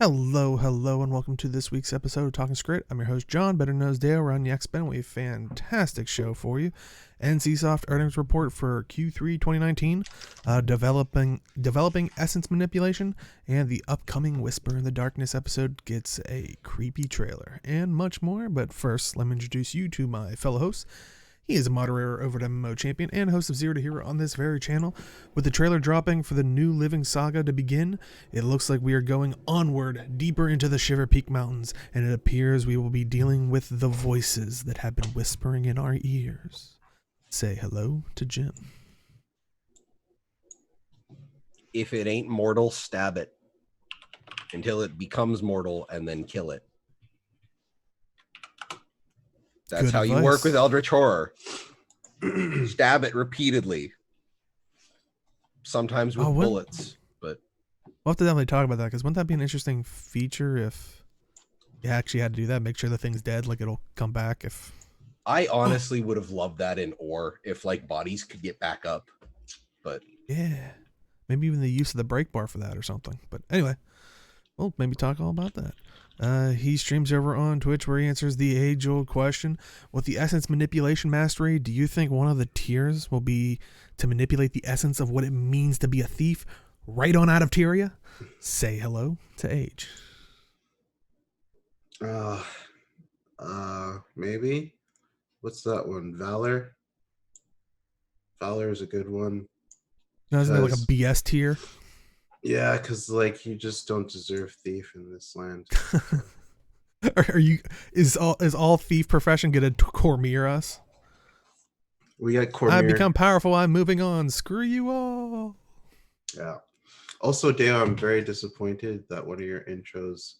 Hello, and welcome to this week's episode of Talking Skritt. I'm your host, John, better known as Dale. We're on Yexpen. We have a fantastic show for you. NCSoft earnings report for Q3 2019, developing essence manipulation, and the upcoming Whisper in the Darkness episode gets a creepy trailer, and much more. But first, let me introduce you to my fellow hosts. He is a moderator over at MMO Champion and host of Zero to Hero on this very channel. With the trailer dropping for the new Living Saga to begin, it looks like we are going onward, deeper into the Shiver Peak Mountains, and it appears we will be dealing with the voices that have been whispering in our ears. Say hello to Jim. If it ain't mortal, stab it until it becomes mortal and then kill it. That's Good how advice. you work with Eldritch Horror. Stab it repeatedly. Sometimes with bullets, but we'll have to definitely talk about that, because wouldn't that be an interesting feature if you actually had to do that? Make sure the thing's dead, like it'll come back if... I honestly would have loved that in Ore if like bodies could get back up. But yeah, maybe even the use of the break bar for that or something. But anyway, we'll maybe talk all about that. He streams over on Twitch where he answers the age-old question. With the essence manipulation mastery, do you think one of the tiers will be to manipulate the essence of what it means to be a thief right on out of Tyria? Say hello to Age. Maybe. What's that one? Valor? Valor is a good one. No, isn't there like a BS tier? Yeah, because like you just don't deserve thief in this land. Is all thief profession gonna Cormier us? We got Cormier. I've become powerful, I'm moving on. Screw you all. Yeah. Also, Dale, I'm very disappointed that one of your intros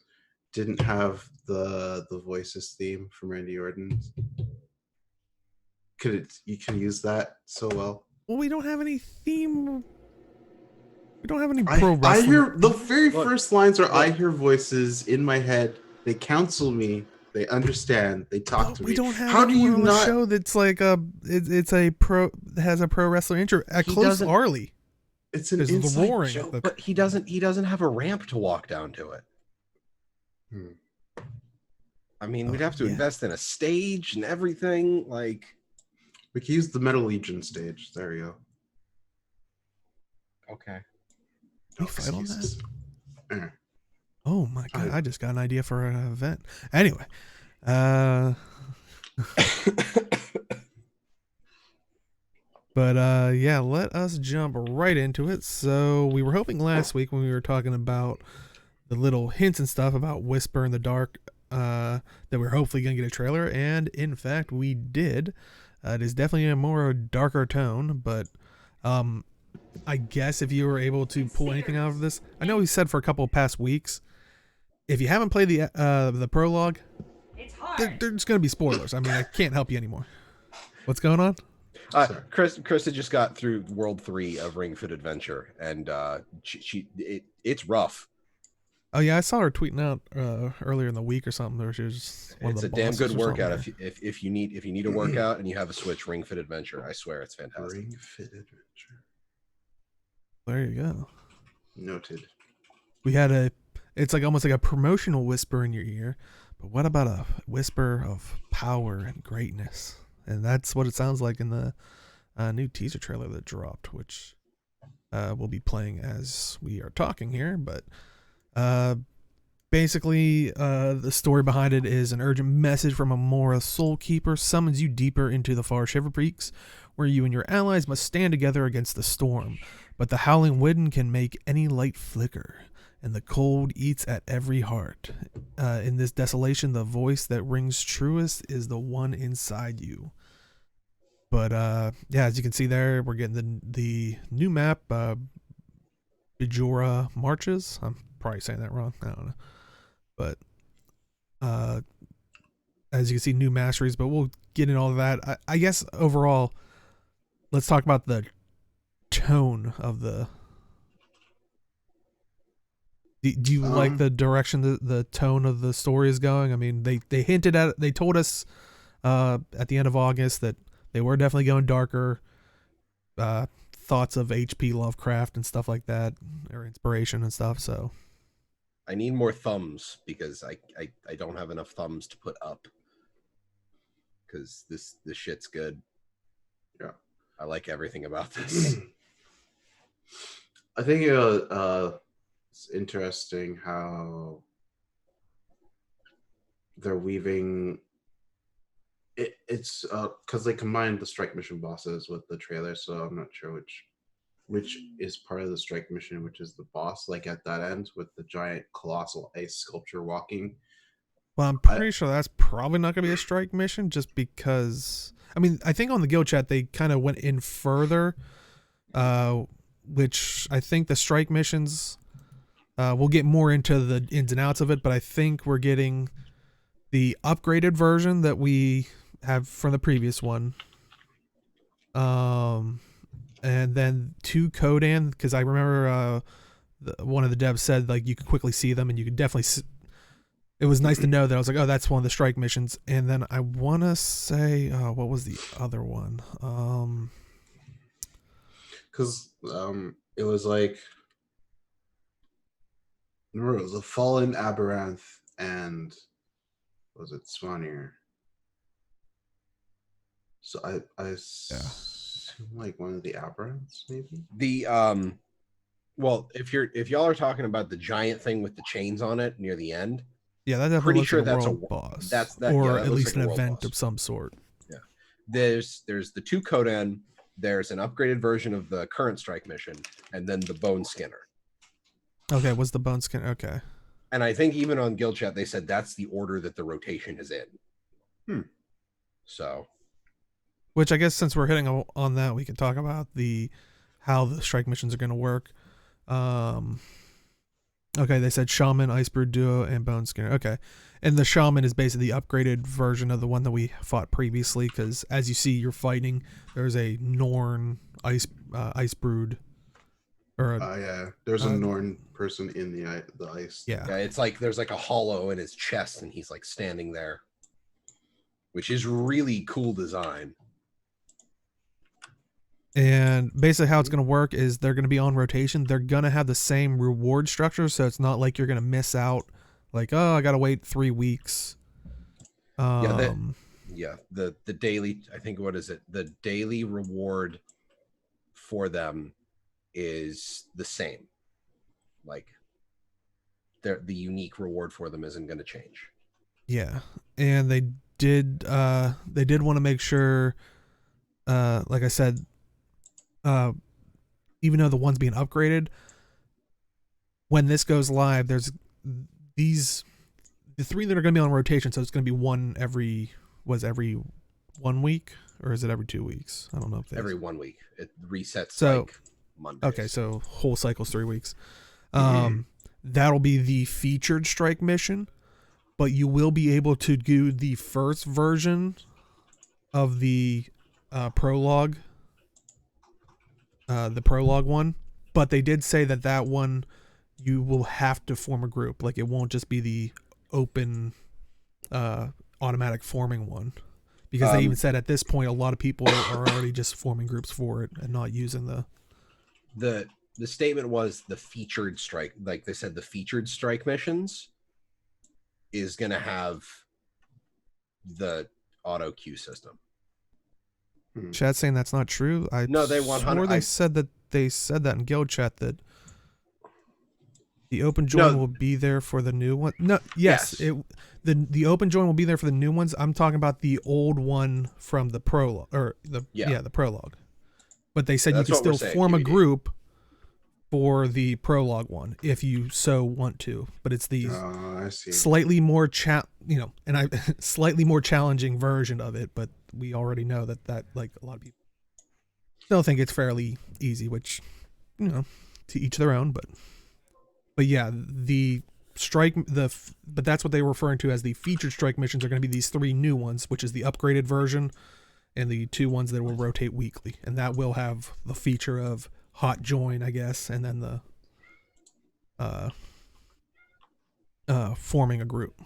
didn't have the voices theme from Randy Orton. You could use that so well. Well, we don't have any theme. We don't have any pro wrestling. I hear the very first lines are I hear voices in my head. They counsel me. They understand. They talk to me. We don't have How do you on not a show that's like it's a pro, has a pro wrestler intro at Close Arley. It's an the roaring show. But he doesn't have a ramp to walk down to it. I mean, we'd have to invest in a stage and everything. Like, we could use the Metal Legion stage. There we go. Okay. We fight on that? Oh my god, I just got an idea for an event. Anyway. But yeah, let us jump right into it. So we were hoping last week when we were talking about the little hints and stuff about Whisper in the Dark, that we're hopefully going to get a trailer, and in fact we did. It is definitely a more darker tone, but I guess if you were able to pull anything out of this, I know we said for a couple of past weeks, if you haven't played the prologue, there's going to be spoilers. I mean, I can't help you anymore. What's going on? Krista just got through World 3 of Ring Fit Adventure, and it's rough. Oh yeah, I saw her tweeting out earlier in the week or something. There she was just it's a damn good workout. If you need a workout and you have a Switch, Ring Fit Adventure. I swear it's fantastic. Ring Fit Adventure. There you go. Noted. We had it's like almost like a promotional whisper in your ear, but what about a whisper of power and greatness? And that's what it sounds like in the new teaser trailer that dropped, which we'll be playing as we are talking here. But basically, the story behind it is an urgent message from Amora Soulkeeper summons you deeper into the far Shiver Peaks, where you and your allies must stand together against the storm. But the howling wind can make any light flicker, and the cold eats at every heart. In this desolation, the voice that rings truest is the one inside you. But yeah, as you can see there, we're getting the new map, Bajora Marches. I'm probably saying that wrong. I don't know. But as you can see, new masteries, but we'll get into all of that. I guess overall, let's talk about the tone of the... Do you like the direction the tone of the story is going? I mean, they hinted at it. They told us at the end of August that they were definitely going darker. Thoughts of H.P. Lovecraft and stuff like that, or inspiration and stuff. So I need more thumbs because I don't have enough thumbs to put up. Because this shit's good. Yeah, I like everything about this. I think it's interesting how they're weaving. It's because they combined the strike mission bosses with the trailer, so I'm not sure which is part of the strike mission, which is the boss, like at that end with the giant colossal ice sculpture walking. Well, I'm pretty sure that's probably not going to be a strike mission, just because. I mean, I think on the guild chat they kind of went in further, which I think the strike missions. We'll get more into the ins and outs of it, but I think we're getting the upgraded version that we have from the previous one. And then 2 Kodan, because I remember one of the devs said like you could quickly see them, and you could definitely it was nice to know that. I was like, oh, that's one of the strike missions. And then I want to say, what was the other one? Because it was like, remember, it was a fallen Aberranth and was it Swanir? So I assume like one of the Aberranths, maybe. The well, if y'all are talking about the giant thing with the chains on it near the end, yeah, that definitely pretty looks sure like that's a a world boss, that or at at looks least like an a world event boss. of some sort. Yeah, there's the 2 Kodan. There's an upgraded version of the current strike mission, and then the Bone Skinner. Okay, what's the Bone Skin? Okay. And I think even on Guild Chat, they said that's the order that the rotation is in. So. Which I guess since we're hitting on that, we can talk about how the strike missions are going to work. Okay, they said Shaman, Icebrood Duo, and Bone Skinner. Okay. And the Shaman is basically the upgraded version of the one that we fought previously, because as you see, you're fighting, there's a Norn Icebrood. Yeah, there's a Norn person in the ice. Yeah, it's like there's like a hollow in his chest, and he's like standing there, which is really cool design. And basically how it's going to work is they're going to be on rotation. They're going to have the same reward structure, so it's not like you're going to miss out. Like, oh, I got to wait 3 weeks. The daily, I think, what is it? The daily reward for them is the same. Like, the unique reward for them isn't going to change. Yeah, and they did want to make sure, like I said, even though the one's being upgraded, when this goes live, there's the 3 that are going to be on rotation, so it's going to be one every 1 week, or is it every 2 weeks? I don't know if every 1 week it resets. So like Mondays. Okay, so whole cycle's 3 weeks. That'll be the featured strike mission, but you will be able to do the first version of the prologue. The prologue one, but they did say that one you will have to form a group. Like, it won't just be the open automatic forming one, because they even said at this point a lot of people are already just forming groups for it and not using the statement was the featured strike. Like they said, the featured strike missions is going to have the auto queue system. Chat's saying that's not true. No, they 100. They said that in guild chat, that the open join will be there for the new one. No, yes. The open join will be there for the new ones. I'm talking about the old one from the prologue, or the prologue. But they said that's you can still form DVD. a group for the prologue one if you so want to. But it's the slightly more slightly more challenging version of it. But we already know that like a lot of people still think it's fairly easy, which, to each their own. But yeah, but that's what they were referring to as the featured strike missions are going to be these 3 new ones, which is the upgraded version and the 2 ones that will rotate weekly, and that will have the feature of hot join, I guess, and then the forming a group.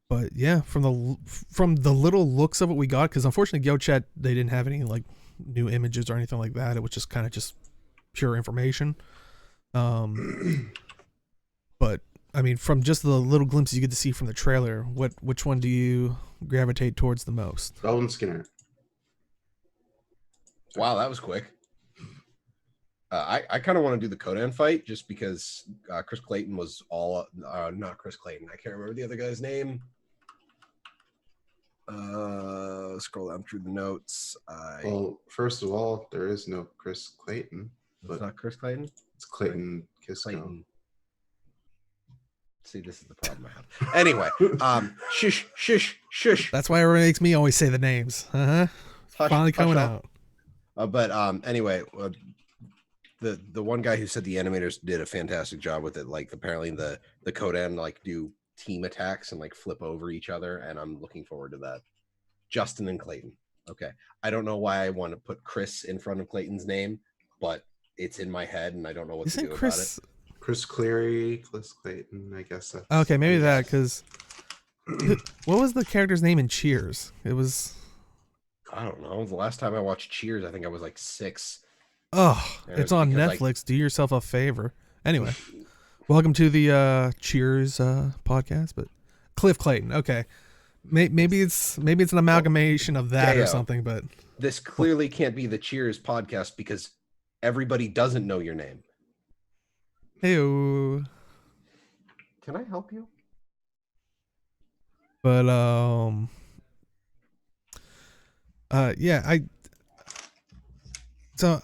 But yeah, from the little looks of it we got, because unfortunately Guild Chat, they didn't have any like new images or anything like that. It was just kind of just pure information. But I mean, from just the little glimpses you get to see from the trailer, which one do you gravitate towards the most? Bone Skinner. Wow, that was quick. I kind of want to do the Codan fight just because Chris Clayton was all not Chris Clayton. I can't remember the other guy's name. Scroll down through the notes. Well, first of all, there is no Chris Clayton. It's not Chris Clayton. It's Clayton Kisco. Clayton. See, this is the problem I have. Anyway, shush. That's why everyone makes me always say the names. Finally coming out. But anyway, the one guy who said the animators did a fantastic job with it. Like apparently the Codan like do team attacks and like flip over each other, and I'm looking forward to that. Justin and Clayton. Okay, I don't know why I want to put Chris in front of Clayton's name, but it's in my head, and I don't know what to do about it. Chris Cleary, Chris Clayton, I guess. Okay, maybe that, because what was the character's name in Cheers? It was... I don't know. The last time I watched Cheers, I think I was like 6. Oh, it's on Netflix. Do yourself a favor. Anyway, welcome to the Cheers podcast. But Cliff Clayton. Okay, maybe it's an amalgamation of that or something. But this clearly can't be the Cheers podcast because everybody doesn't know your name. Hey-o. Can I help you? But yeah,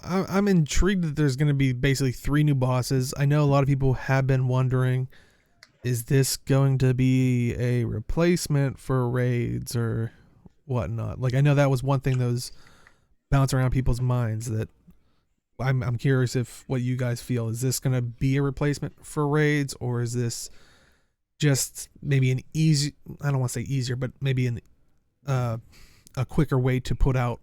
I'm intrigued that there's going to be basically 3 new bosses. I know a lot of people have been wondering, is this going to be a replacement for raids or whatnot? Like, I know that was one thing that was bouncing around people's minds. That I'm curious if what you guys feel. Is this going to be a replacement for raids, or is this just maybe an easy? I don't want to say easier, but maybe a quicker way to put out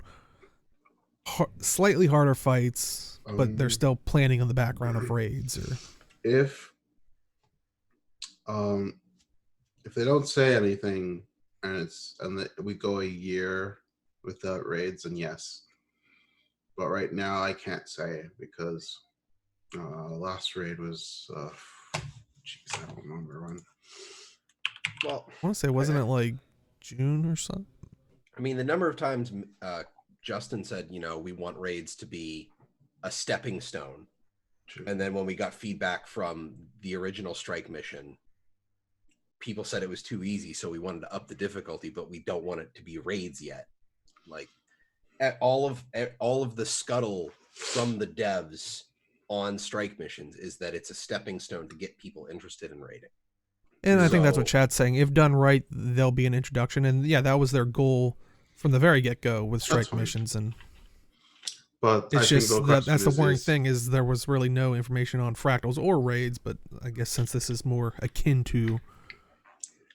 slightly harder fights, but they're still planning on the background of raids. Or if they don't say anything and we go a year without raids, then yes. But right now I can't say because last raid was I don't remember when. Well, I want to say, wasn't it like June or something? I mean, the number of times Justin said, we want raids to be a stepping stone. True. And then when we got feedback from the original strike mission, people said it was too easy, so we wanted to up the difficulty, but we don't want it to be raids yet. Like all of the scuttle from the devs on strike missions is that it's a stepping stone to get people interested in raiding. And I think that's what chat's saying. If done right, there'll be an introduction. And yeah, that was their goal from the very get-go with strike missions. And but it's just that's the worrying thing, is there was really no information on fractals or raids. But I guess since this is more akin to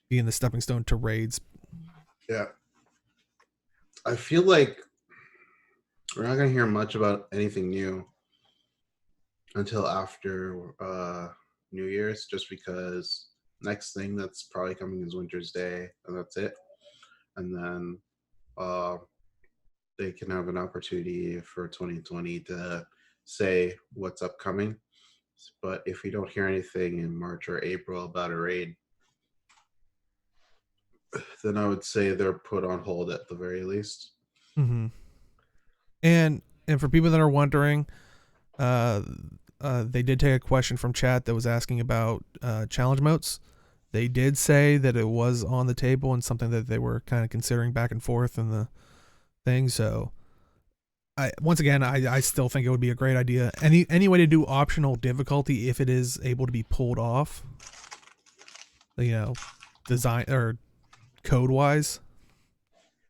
being the stepping stone to raids. Yeah. I feel like we're not going to hear much about anything new until after New Year's, just because next thing that's probably coming is Winter's Day, and that's it. And then they can have an opportunity for 2020 to say what's upcoming. But if we don't hear anything in March or April about a raid, then I would say they're put on hold at the very least. Mm-hmm. And for people that are wondering, they did take a question from chat that was asking about challenge modes. They did say that it was on the table and something that they were kind of considering back and forth in the thing. So once again, I still think it would be a great idea. Any way to do optional difficulty, if it is able to be pulled off, design or code wise,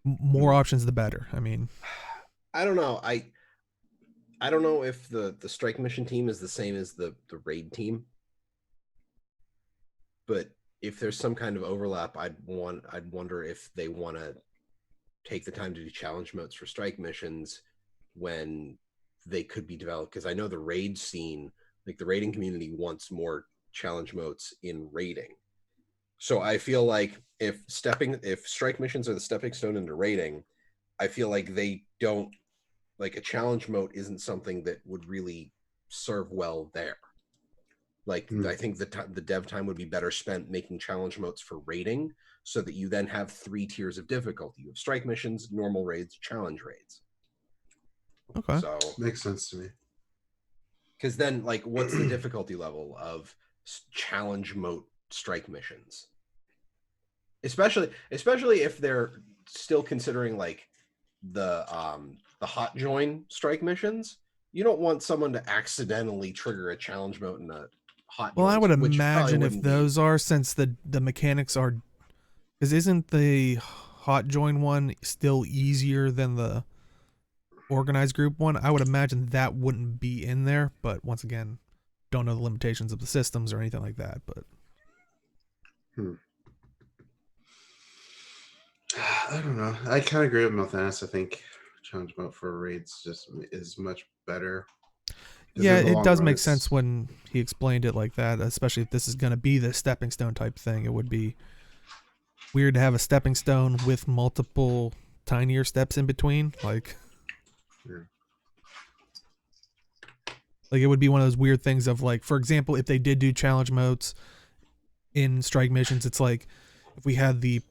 more options the better. I mean, I don't know. I don't know if the strike mission team is the same as the raid team, but if there's some kind of overlap, I'd wonder if they want to take the time to do challenge modes for strike missions when they could be developed. Because I know the raid scene, like the raiding community, wants more challenge modes in raiding. So I feel like if strike missions are the stepping stone into raiding, I feel like they don't, like a challenge mode isn't something that would really serve well there. Like I think the dev time would be better spent making challenge modes for raiding, so that you then have 3 tiers of difficulty. You have strike missions, normal raids, challenge raids. Okay. So makes sense to me. Because then, like, what's the difficulty level of challenge mode strike missions? Especially if they're still considering like the hot join strike missions. You don't want someone to accidentally trigger a challenge mode in a hot. Well, join, I would imagine if those are, since the mechanics are, because isn't the hot join one still easier than the organized group one? I would imagine that wouldn't be in there, but once again, don't know the limitations of the systems or anything like that. But I don't know. I kind of agree with Milthanis. I think challenge mode for raids just is much better. Yeah, it does make sense when he explained it like that, especially if this is going to be the stepping stone type thing. It would be weird to have a stepping stone with multiple tinier steps in between. Like it would be one of those weird things of, like, for example, if they did do challenge modes in strike missions, it's like if we had the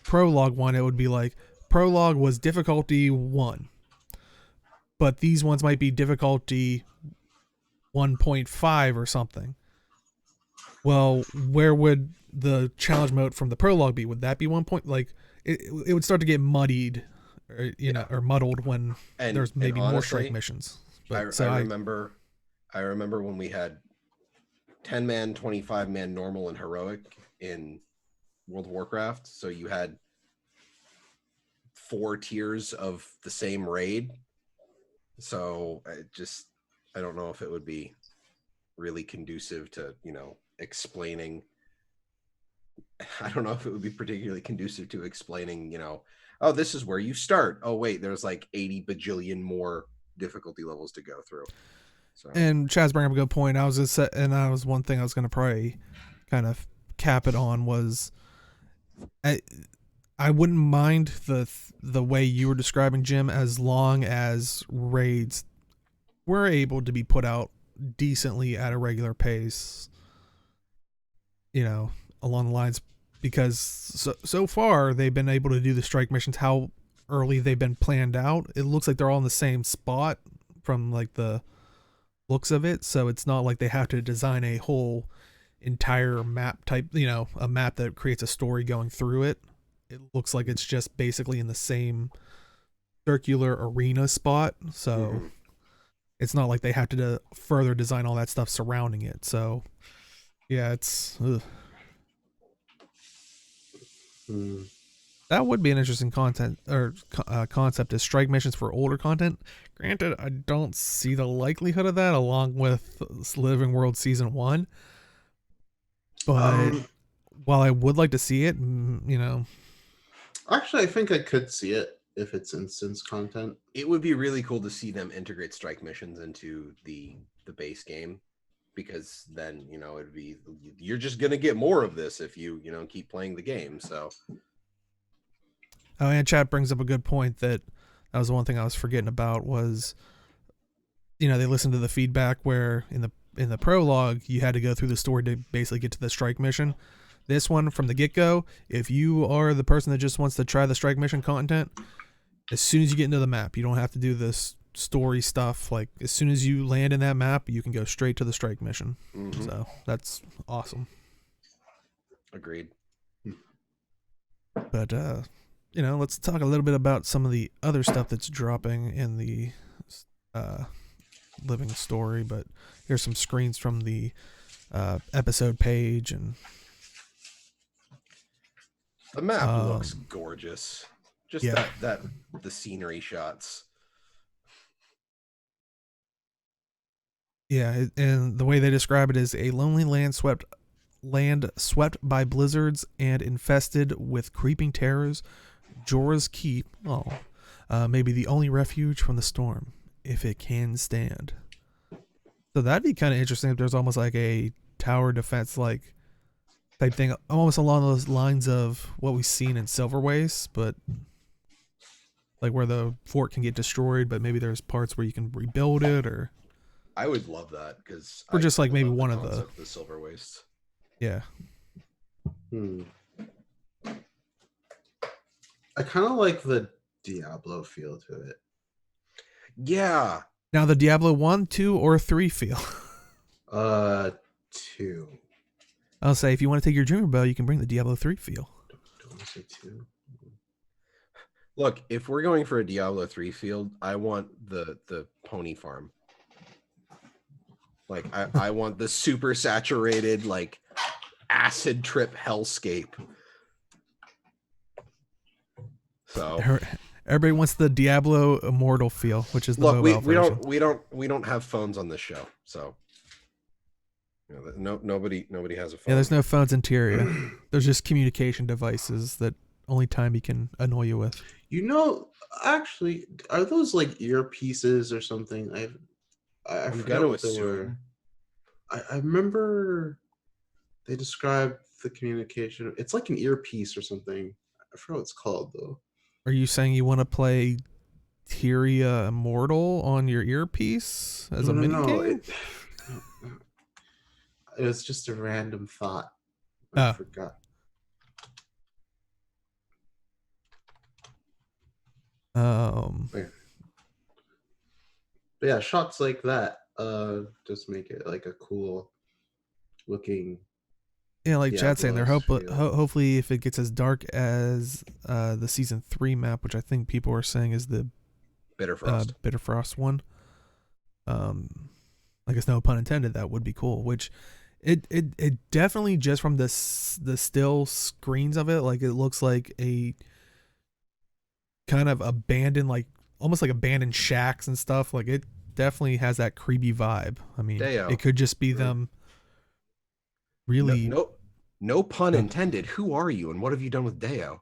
prologue one, it would be like prologue was difficulty 1, but these ones might be difficulty 1.5 or something. Well, where would the challenge mode from the prologue be? Would that be 1 point? Like it would start to get muddied, or or muddled when there's maybe honestly, more strike missions. But I remember when we had 10-man, 25-man normal and heroic in World of Warcraft. So you had 4 tiers of the same raid. So I don't know if it would be really conducive to, explaining. I don't know if it would be particularly conducive to explaining, oh, this is where you start. Oh, wait, there's like 80 bajillion more difficulty levels to go through. So. And Chaz bring up a good point. One thing I was going to probably kind of cap it on was, I wouldn't mind the way you were describing, Jim, as long as raids were able to be put out decently at a regular pace, along the lines, because so far they've been able to do the strike missions how early they've been planned out. It looks like they're all in the same spot from like the looks of it, so it's not like they have to design a whole entire map type, a map that creates a story going through it. It looks like it's just basically in the same circular arena spot, so it's not like they have to further design all that stuff surrounding it. So yeah, it's that would be an interesting concept, is strike missions for older content. Granted, I don't see the likelihood of that along with Living World Season 1, but while I would like to see it, actually, I think I could see it if it's instance content. It would be really cool to see them integrate strike missions into the base game, because then, it'd be, you're just going to get more of this if you, keep playing the game. So. Oh, and chat brings up a good point that was the one thing I was forgetting about was, they listened to the feedback where in the prologue, you had to go through the story to basically get to the strike mission. This one, from the get-go, if you are the person that just wants to try the strike mission content, as soon as you get into the map, you don't have to do this story stuff. Like, as soon as you land in that map, you can go straight to the strike mission. So that's awesome. Agreed. But let's talk a little bit about some of the other stuff that's dropping in the living story. But here's some screens from the episode page, and the map looks gorgeous. Just that the scenery shots. Yeah, and the way they describe it is a lonely land swept by blizzards and infested with creeping terrors. Jorah's Keep, maybe the only refuge from the storm, if it can stand. So that'd be kind of interesting if there's almost like a tower defense like type thing, almost along those lines of what we've seen in Silver Waste, but like where the fort can get destroyed, but maybe there's parts where you can rebuild it, or I would love that because or just like maybe one of the Silver Wastes. Yeah. I kind of like the Diablo feel to it. Yeah. Now the Diablo 1, 2, or 3 feel. 2. I'll say if you want to take your Dreamer Bow, you can bring the Diablo 3 feel. Don't say 2. Look, if we're going for a Diablo 3 field, I want the pony farm. Like I want the super saturated, like acid trip hellscape. So everybody wants the Diablo Immortal feel, which is the look. version. We don't have phones on this show, so nobody has a phone. Yeah, there's no phones in Tyria. There's just communication devices that only Timey can annoy you with. You know, actually, are those like earpieces or something? I forgot what they were. I remember they described the communication. It's like an earpiece or something. I forgot what it's called though. Are you saying you want to play Tyria Immortal on your earpiece as a mini game? It was just a random thought. I forgot. But yeah, shots like that just make it like a cool looking. Yeah, like Chad's saying, they're hopefully if it gets as dark as the season 3 map, which I think people are saying is the Bitterfrost one. I guess no pun intended. That would be cool. Which it definitely, just from the still screens of it, like it looks like a kind of abandoned, like almost like abandoned shacks and stuff. Like it definitely has that creepy vibe. I mean, it could just be them. Really, no pun intended. Who are you, and what have you done with Deo?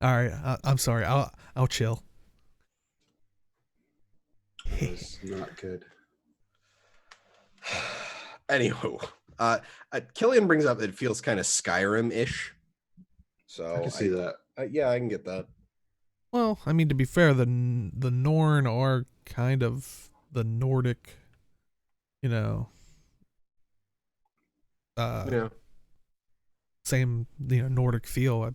All right, I'm sorry. I'll chill. It's not good. Anywho, Killian brings up that it feels kind of Skyrim-ish. So I can see that. Yeah, I can get that. Well, I mean, to be fair, the Norn are kind of the Nordic, same Nordic feel.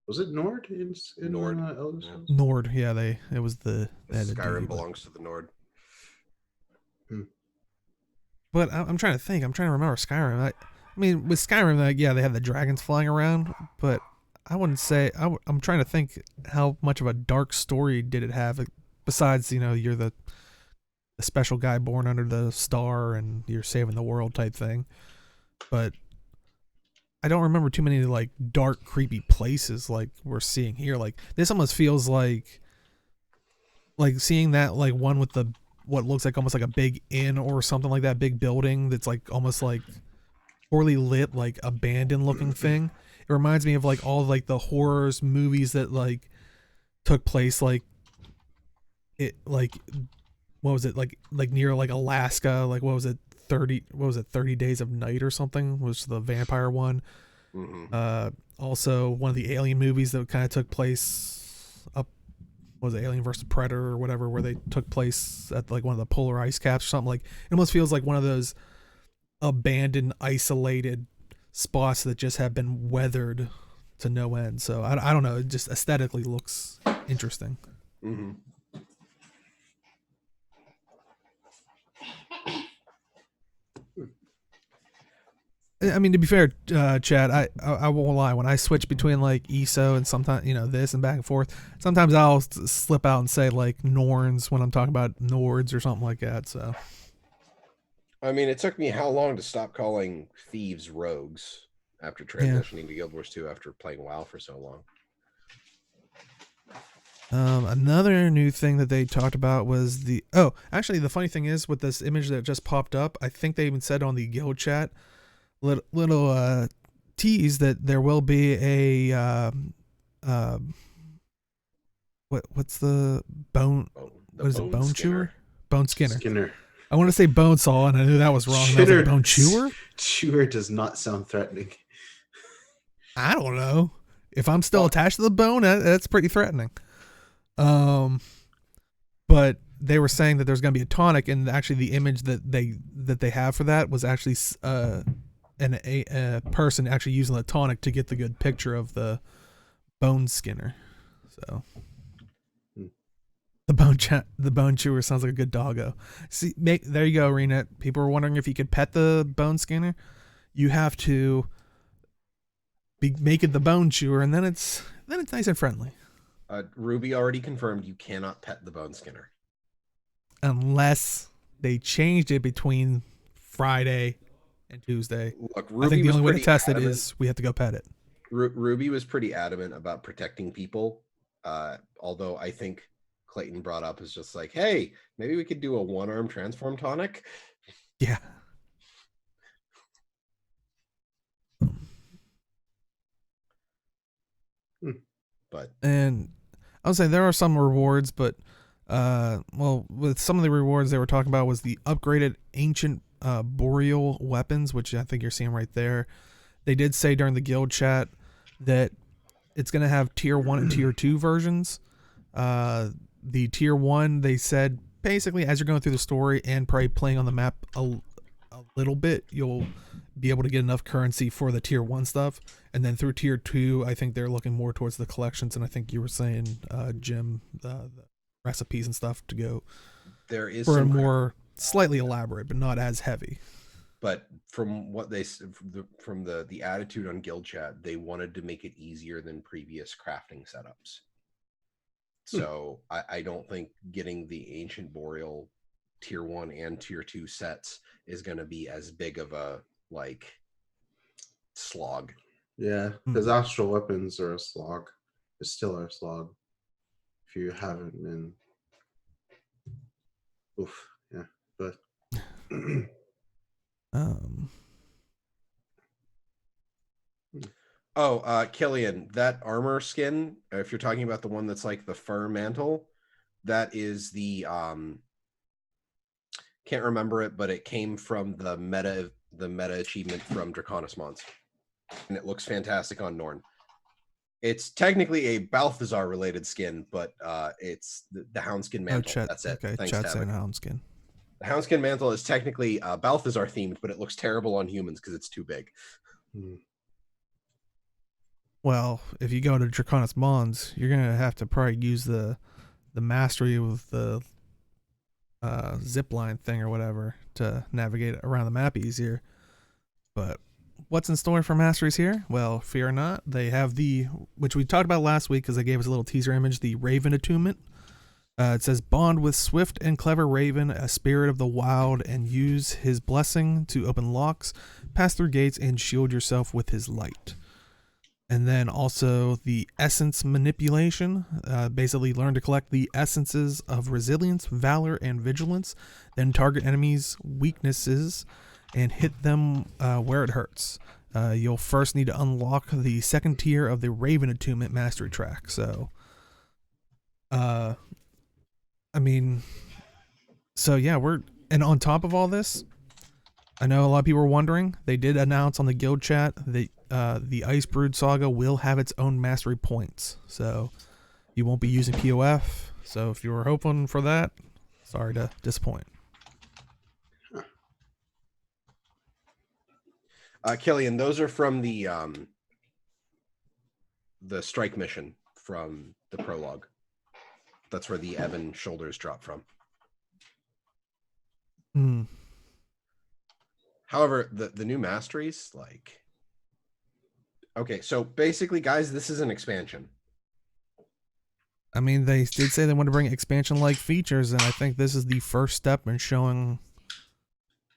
Was it Nord in Nord? Nord, yeah. It was the Skyrim belongs to the Nord. But I'm trying to think. I'm trying to remember Skyrim. I mean, with Skyrim, they had the dragons flying around, but I wouldn't say. I'm trying to think how much of a dark story did it have, besides you're the special guy born under the star and you're saving the world type thing. But I don't remember too many like dark, creepy places like we're seeing here. Like this almost feels like seeing that like one with the what looks like almost like a big inn or something like that, big building that's like almost like poorly lit, like abandoned looking thing. It reminds me of like all like the horrors movies that like took place like it like what was it like near like Alaska, like what was it 30 Days of Night or something was the vampire one. Also one of the alien movies that kind of took place up, was it Alien vs Predator or whatever, where they took place at like one of the polar ice caps or something. Like it almost feels like one of those abandoned, isolated spots that just have been weathered to no end. So I don't know, it just aesthetically looks interesting. I mean, to be fair, Chad, I won't lie. When I switch between like ESO and sometimes this and back and forth, sometimes I'll slip out and say like Norns when I'm talking about Nords or something like that. So, I mean, it took me how long to stop calling thieves rogues after transitioning to Guild Wars 2 after playing WoW for so long. Another new thing that they talked about was actually the funny thing is with this image that just popped up, I think they even said on the guild chat. Little tease that there will be a what's the bone? What is it? Bone chewer? Bone skinner. I want to say bone saw, and I knew that was wrong. I was like, bone chewer? Chewer does not sound threatening. I don't know. If I'm still attached to the bone, that's pretty threatening. But they were saying that there's going to be a tonic, and actually the image that they have for that was actually a person actually using the tonic to get the good picture of the bone skinner. So the bone chewer sounds like a good doggo. See, there you go, ArenaNet. People were wondering if you could pet the bone skinner. You have to make it the bone chewer, and then it's nice and friendly. Ruby already confirmed you cannot pet the bone skinner unless they changed it between Friday and Tuesday. Look, Ruby I think the only way to test adamant. it is we have to go pet it. Ruby was pretty adamant about protecting people, although I think Clayton brought up is just like, hey, maybe we could do a one-arm transform tonic. Yeah. And I would say there are some rewards, but with some of the rewards they were talking about was the upgraded ancient boreal weapons, which I think you're seeing right there. They did say during the guild chat that it's going to have tier 1 and tier 2 versions. The tier 1, they said, basically as you're going through the story and probably playing on the map a little bit, you'll be able to get enough currency for the tier 1 stuff. And then through tier 2, I think they're looking more towards the collections. And I think you were saying, Jim, the recipes and stuff to go. There is for a more slightly elaborate, but not as heavy. But from what they from the attitude on guild chat, they wanted to make it easier than previous crafting setups. So I don't think getting the ancient boreal tier 1 and tier 2 sets is going to be as big of a slog. Yeah, because astral weapons are a slog. It's still a slog. If you haven't been, oof, yeah, but Killian, that armor skin, if you're talking about the one that's like the fur mantle, that is the can't remember it, but it came from the meta achievement from Draconis Mons, and it looks fantastic on Norn. It's technically a Balthazar related skin, but it's the Houndskin mantle. That's it. Okay, thanks, Chat's saying Houndskin. The Houndskin mantle is technically Balthazar themed, but it looks terrible on humans because it's too big. Well, if you go to Draconis Mons, you're gonna have to probably use the mastery with the zipline thing or whatever to navigate around the map easier. But what's in store for Masteries here? Well, fear not. They have which we talked about last week because they gave us a little teaser image, the Raven Attunement. It says, bond with swift and clever Raven, a spirit of the wild, and use his blessing to open locks, pass through gates, and shield yourself with his light. And then also the essence manipulation. Basically learn to collect the essences of resilience, valor, and vigilance. Then target enemies' weaknesses and hit them where it hurts. You'll first need to unlock the second tier of the Raven Attunement Mastery track. So, yeah, and on top of all this, I know a lot of people were wondering, they did announce on the guild chat that the Icebrood Saga will have its own mastery points. So you won't be using POF. So if you were hoping for that, sorry to disappoint. Killian, those are from the strike mission from the prologue. That's where the Evan shoulders drop from. However, the new masteries, okay, so basically, guys, this is an expansion. I mean, they did say they want to bring expansion-like features, and I think this is the first step in showing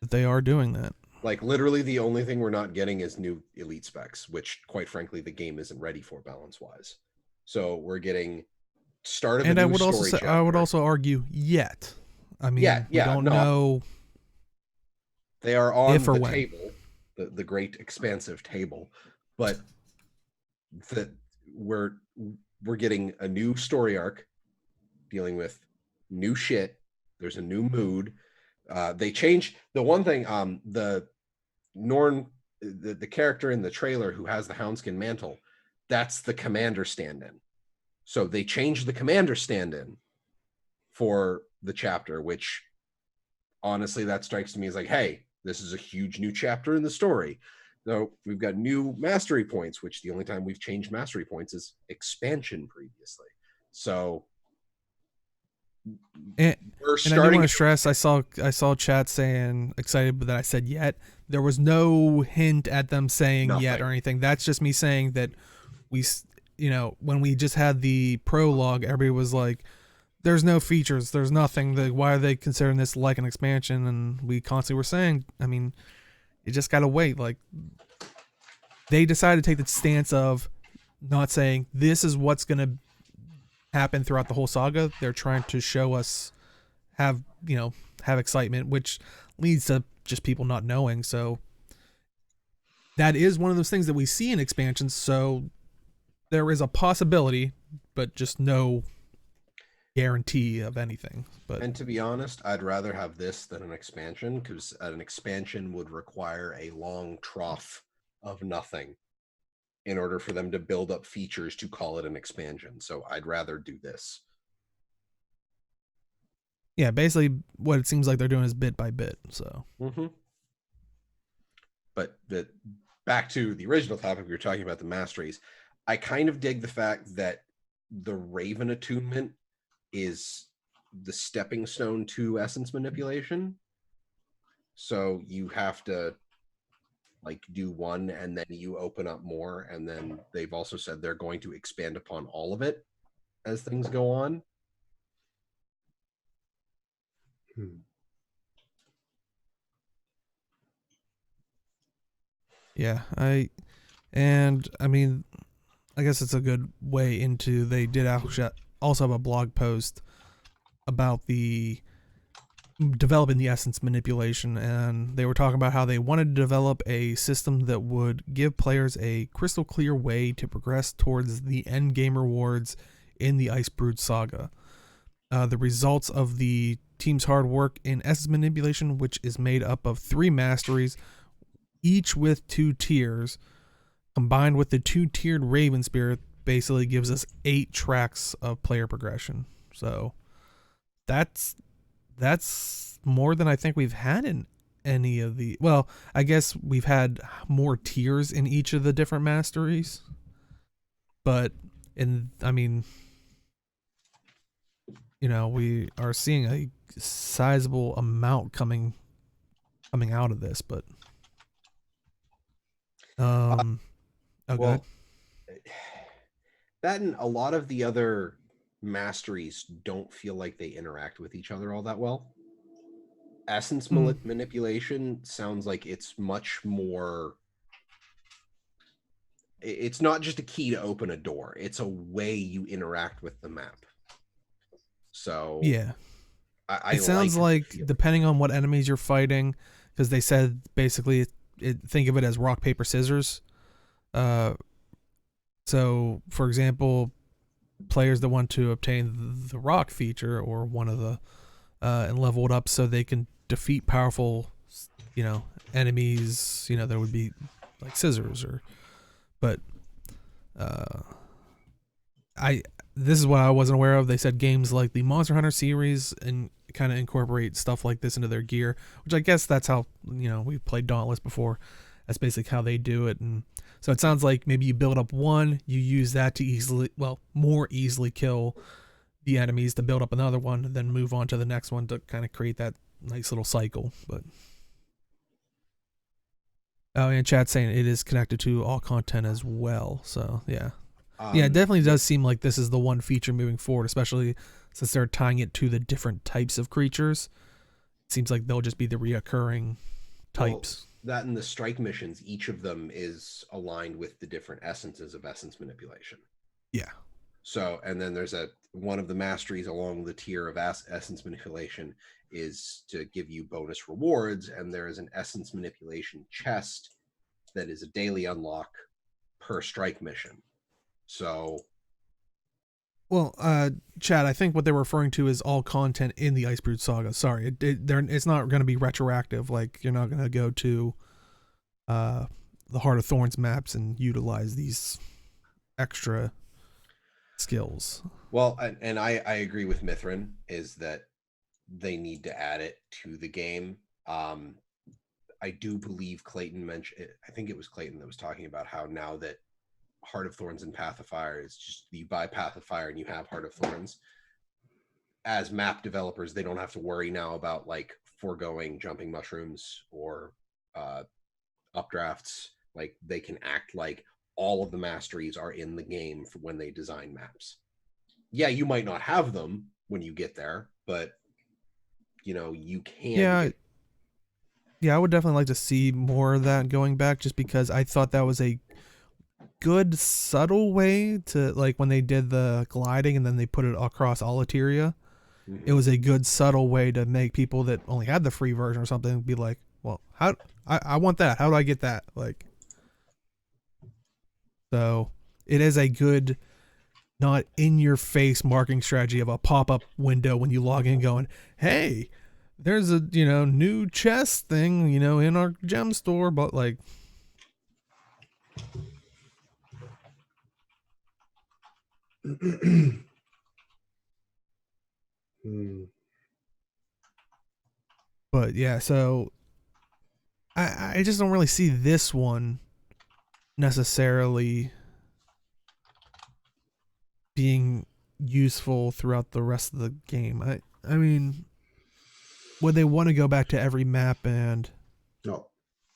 that they are doing that. Literally, the only thing we're not getting is new elite specs, which, quite frankly, the game isn't ready for balance-wise. So we're getting start of the new story chapter. I would also argue yet. I mean, we don't know. They are on the table, the great expansive table, but we're getting a new story arc dealing with new shit. There's a new mood. They changed the one thing. The Norn, the character in the trailer who has the Houndskin mantle, that's the commander stand-in. So they changed the commander stand-in for the chapter, which honestly, that strikes me as like, hey, this is a huge new chapter in the story. So we've got new mastery points, which the only time we've changed mastery points is expansion previously. So and I do want to stress, I saw chat saying excited, but that I said yet. There was no hint at them saying nothing yet or anything. That's just me saying that we, when we just had the prologue, everybody was like, there's no features, there's nothing. Why are they considering this like an expansion? And we constantly were saying, I mean, you just gotta wait. Like, they decided to take the stance of not saying this is what's gonna happen throughout the whole saga. They're trying to show us have excitement, which leads to just people not knowing. So that is one of those things that we see in expansions. So there is a possibility, but just no guarantee of anything. And to be honest, I'd rather have this than an expansion, because an expansion would require a long trough of nothing in order for them to build up features to call it an expansion. So I'd rather do this. Yeah, basically what it seems like they're doing is bit by bit. So but back to the original topic, we were talking about the masteries. I kind of dig the fact that the Raven attunement is the stepping stone to essence manipulation. So you have to like do one and then you open up more, and then they've also said they're going to expand upon all of it as things go on. Yeah, I mean, I guess it's a good way into, they did also have a blog post about the developing the essence manipulation, and they were talking about how they wanted to develop a system that would give players a crystal clear way to progress towards the end game rewards in the Icebrood Saga. The results of the team's hard work in essence manipulation, which is made up of 3 masteries, each with 2 tiers, combined with the 2-tiered Raven Spirit, basically gives us 8 tracks of player progression. So that's more than I think we've had in any of the, well, I guess we've had more tiers in each of the different masteries, but we are seeing a sizable amount coming out of this, but well, that and a lot of the other masteries don't feel like they interact with each other all that well. Essence manipulation sounds like it's much more, it's not just a key to open a door, it's a way you interact with the map. So yeah, it sounds like depending on what enemies you're fighting, because they said basically think of it as rock paper scissors. So for example, players that want to obtain the rock feature or one of the and level it up so they can defeat powerful enemies, there would be like scissors, but this is what I wasn't aware of. They said games like the Monster Hunter series and kind of incorporate stuff like this into their gear, which I guess that's how, we played Dauntless before. That's basically how they do it. And so it sounds like maybe you build up one, you use that to more easily kill the enemies, to build up another one, and then move on to the next one to kind of create that nice little cycle. But and chat's saying it is connected to all content as well. So yeah. It definitely does seem like this is the one feature moving forward, especially since they're tying it to the different types of creatures. It seems like they'll just be the reoccurring types. That and the strike missions, each of them is aligned with the different essences of essence manipulation. Yeah. So, and then there's one of the masteries along the tier of essence manipulation is to give you bonus rewards, and there is an essence manipulation chest that is a daily unlock per strike mission. So, well, Chad, I think what they're referring to is all content in the Icebrood Saga. Sorry, it's not going to be retroactive. Like, you're not going to go to the Heart of Thorns maps and utilize these extra skills. Well, and I agree with Mithrin is that they need to add it to the game. I do believe Clayton mentioned, I think it was Clayton that was talking about how now that Heart of Thorns and Path of Fire is just, you buy Path of Fire and you have Heart of Thorns. As map developers, they don't have to worry now about like foregoing jumping mushrooms or updrafts. Like they can act like all of the masteries are in the game for when they design maps. Yeah, you might not have them when you get there, but you can. Yeah, I would definitely like to see more of that going back, just because I thought that was a good subtle way to, like, when they did the gliding and then they put it across all Eteria. It was a good subtle way to make people that only had the free version or something be like, well, how I want that. How do I get that? Like, so it is a good, not in your face marking strategy of a pop up window when you log in going, hey, there's a new chest thing in our gem store, but like, but yeah, so I just don't really see this one necessarily being useful throughout the rest of the game. I mean, would they want to go back to every map and No,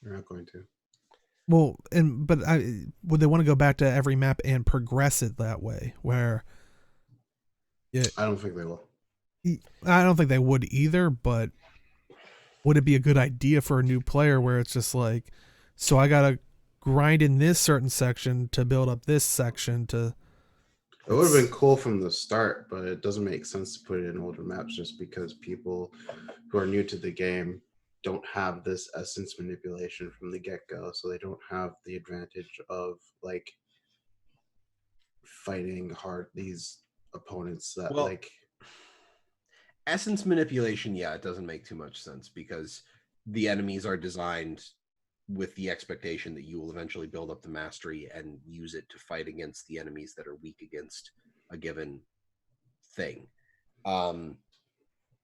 you're not going to. well, but would they want to go back to every map and progress it that way? Where I don't think they will. I don't think they would either, but would it be a good idea for a new player where it's just like, so I gotta grind in this certain section to build up this section to. It would have been cool from the start, but it doesn't make sense to put it in older maps just because people who are new to the game don't have this essence manipulation from the get-go, so they don't have the advantage of like fighting hard these opponents that like essence manipulation. Yeah, it doesn't make too much sense because the enemies are designed with the expectation that you will eventually build up the mastery and use it to fight against the enemies that are weak against a given thing.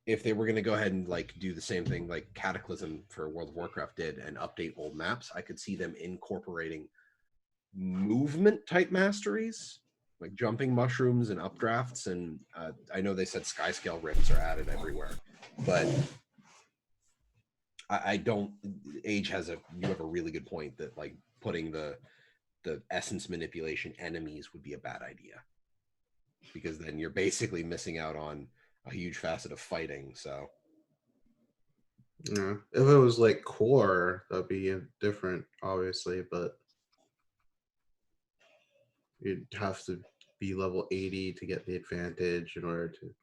If they were going to go ahead and like do the same thing like Cataclysm for World of Warcraft did and update old maps, I could see them incorporating movement type masteries like jumping mushrooms and updrafts. And I know they said sky scale rifts are added everywhere, but I don't. Age has you have a really good point that like putting the essence manipulation enemies would be a bad idea because then you're basically missing out on a huge facet of fighting. So yeah, if it was like core, that'd be different, obviously, but you'd have to be level 80 to get the advantage in order to.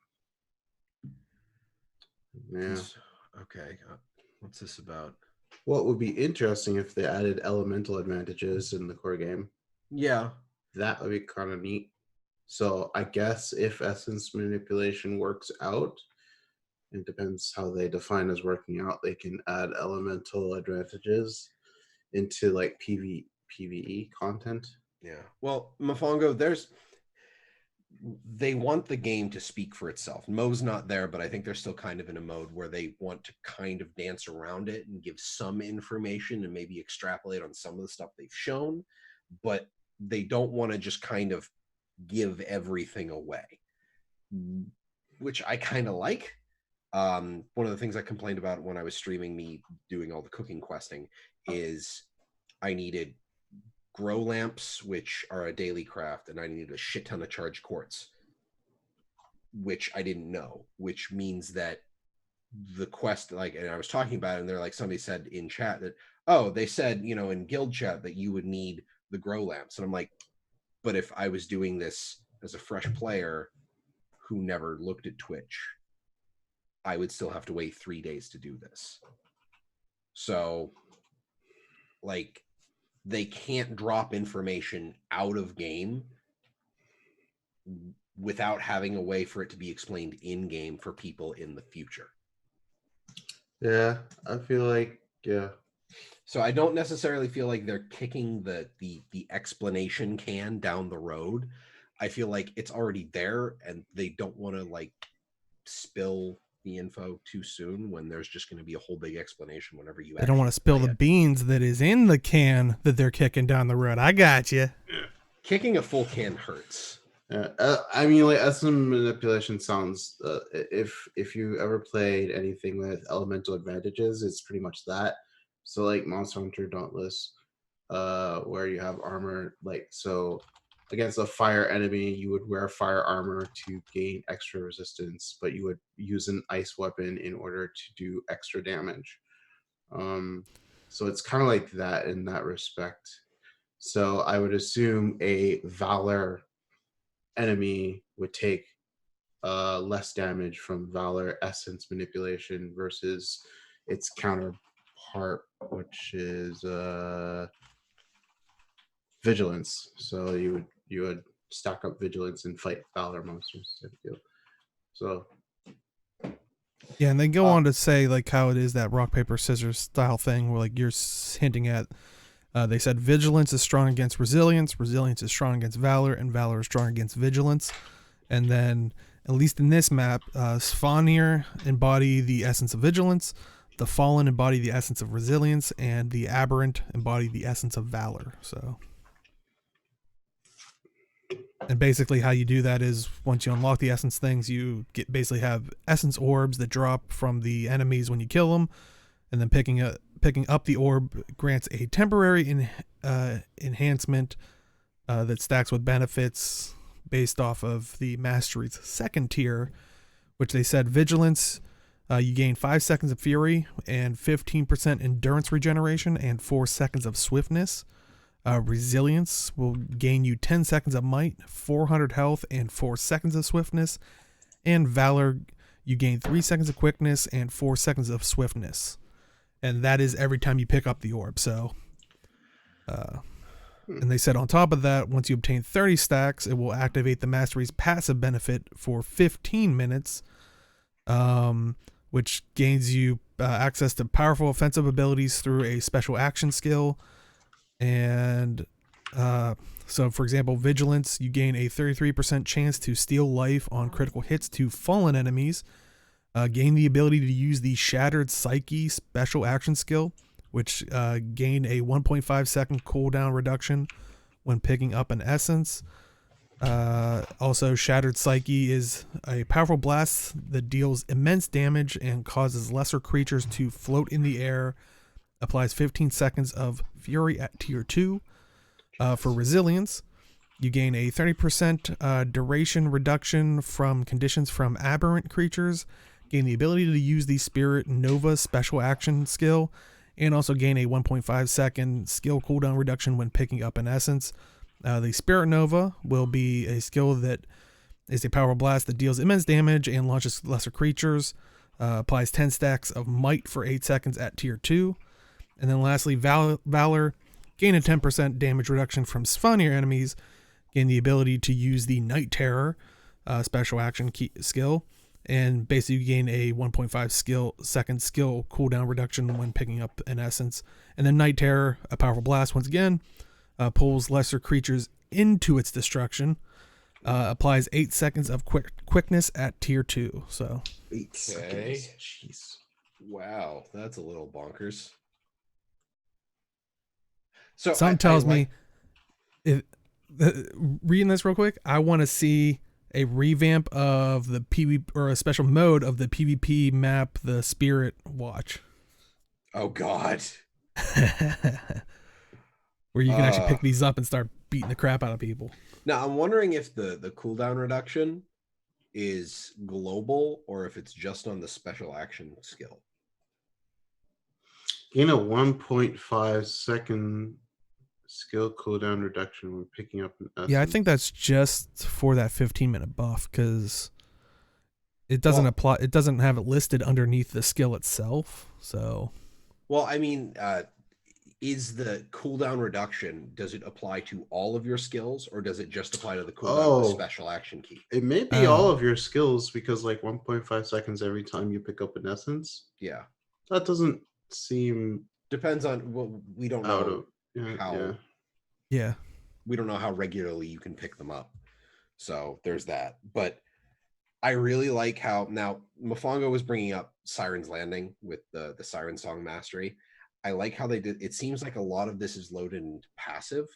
Yeah. Okay. What's this about? What would be interesting if they added elemental advantages in the core game? Yeah. That would be kind of neat. So I guess if essence manipulation works out, it depends how they define as working out, they can add elemental advantages into like PvE content. Yeah. Well, Mafongo, they want the game to speak for itself. Mo's not there, but I think they're still kind of in a mode where they want to kind of dance around it and give some information and maybe extrapolate on some of the stuff they've shown, but they don't want to just kind of give everything away, which I kind of like. One of the things I complained about when I was streaming me doing all the cooking questing is I needed grow lamps, which are a daily craft, and I needed a shit ton of charged quartz, which I didn't know, which means that the quest, like, and I was talking about it, and they're like, somebody said in chat that, oh, they said, in guild chat that you would need the grow lamps. And I'm like, but if I was doing this as a fresh player who never looked at Twitch, I would still have to wait 3 days to do this. So, like, they can't drop information out of game without having a way for it to be explained in game for people in the future. Yeah, I feel like, yeah. So I don't necessarily feel like they're kicking the explanation can down the road. I feel like it's already there, and they don't want to like spill the info too soon when there's just going to be a whole big explanation whenever you. They don't want to spill the beans that is in the can that they're kicking down the road. I got you. Kicking a full can hurts. I mean, like SM manipulation sounds. If you ever played anything with elemental advantages, it's pretty much that. So like Monster Hunter Dauntless, where you have armor, like so against a fire enemy, you would wear fire armor to gain extra resistance, but you would use an ice weapon in order to do extra damage. So it's kind of like that in that respect. So I would assume a Valor enemy would take less damage from Valor Essence manipulation versus its counterpart, which is Vigilance. So you would stack up Vigilance and fight Valor monsters type of deal. So yeah, and they go on to say like how it is that rock paper scissors style thing where like you're hinting at. They said Vigilance is strong against Resilience, Resilience is strong against Valor, and Valor is strong against Vigilance. And then, at least in this map, Svanir embody the essence of Vigilance, the Fallen embody the essence of Resilience, and the Aberrant embody the essence of Valor. So, and basically how you do that is once you unlock the essence things, you basically have essence orbs that drop from the enemies when you kill them, and then picking up the orb grants a temporary enhancement that stacks with benefits based off of the Masteries second tier, which they said Vigilance, you gain 5 seconds of Fury and 15% endurance regeneration and 4 seconds of swiftness. Resilience will gain you 10 seconds of might, 400 health, and 4 seconds of swiftness. And Valor, you gain 3 seconds of quickness and 4 seconds of swiftness. And that is every time you pick up the orb. So, and they said on top of that, once you obtain 30 stacks, it will activate the Mastery's passive benefit for 15 minutes, which gains you access to powerful offensive abilities through a special action skill. And so, for example, Vigilance, you gain a 33% chance to steal life on critical hits to fallen enemies. Gain the ability to use the Shattered Psyche special action skill, which gain a 1.5 second cooldown reduction when picking up an essence. Also, Shattered Psyche is a powerful blast that deals immense damage and causes lesser creatures to float in the air. Applies 15 seconds of Fury at tier 2. For Resilience, you gain a 30% duration reduction from conditions from aberrant creatures. Gain the ability to use the Spirit Nova special action skill, and also gain a 1.5 second skill cooldown reduction when picking up an essence. The Spirit Nova will be a skill that is a powerful blast that deals immense damage and launches lesser creatures. Applies 10 stacks of might for 8 seconds at tier 2. And then lastly, Valor, gain a 10% damage reduction from Svanir enemies. Gain the ability to use the Night Terror special action skill. And basically you gain a 1.5 second skill cooldown reduction when picking up an essence. And then Night Terror, a powerful blast once again, pulls lesser creatures into its destruction. Applies 8 seconds of quickness at tier 2. So 8 seconds. Jeez. Wow, that's a little bonkers. So something tells me, reading this real quick, I want to see a revamp of the PvP or a special mode of the PvP map, the Spirit Watch. Oh God. Where you can actually pick these up and start beating the crap out of people. Now I'm wondering if the cooldown reduction is global or if it's just on the special action skill. In a 1.5 second skill cooldown reduction when picking up an essence. Yeah, I think that's just for that 15-minute buff because it doesn't apply. It doesn't have it listed underneath the skill itself. So, well, I mean, is the cooldown reduction, does it apply to all of your skills or does it just apply to the cooldown of the special action key? It may be all of your skills because like 1.5 seconds every time you pick up an essence. Yeah. That doesn't seem Depends on, well, we don't know how. Yeah. We don't know how regularly you can pick them up. So there's that. But I really like how now Mofongo was bringing up Siren's Landing with the Siren Song Mastery. I like how they did. It seems like a lot of this is loaded in passive,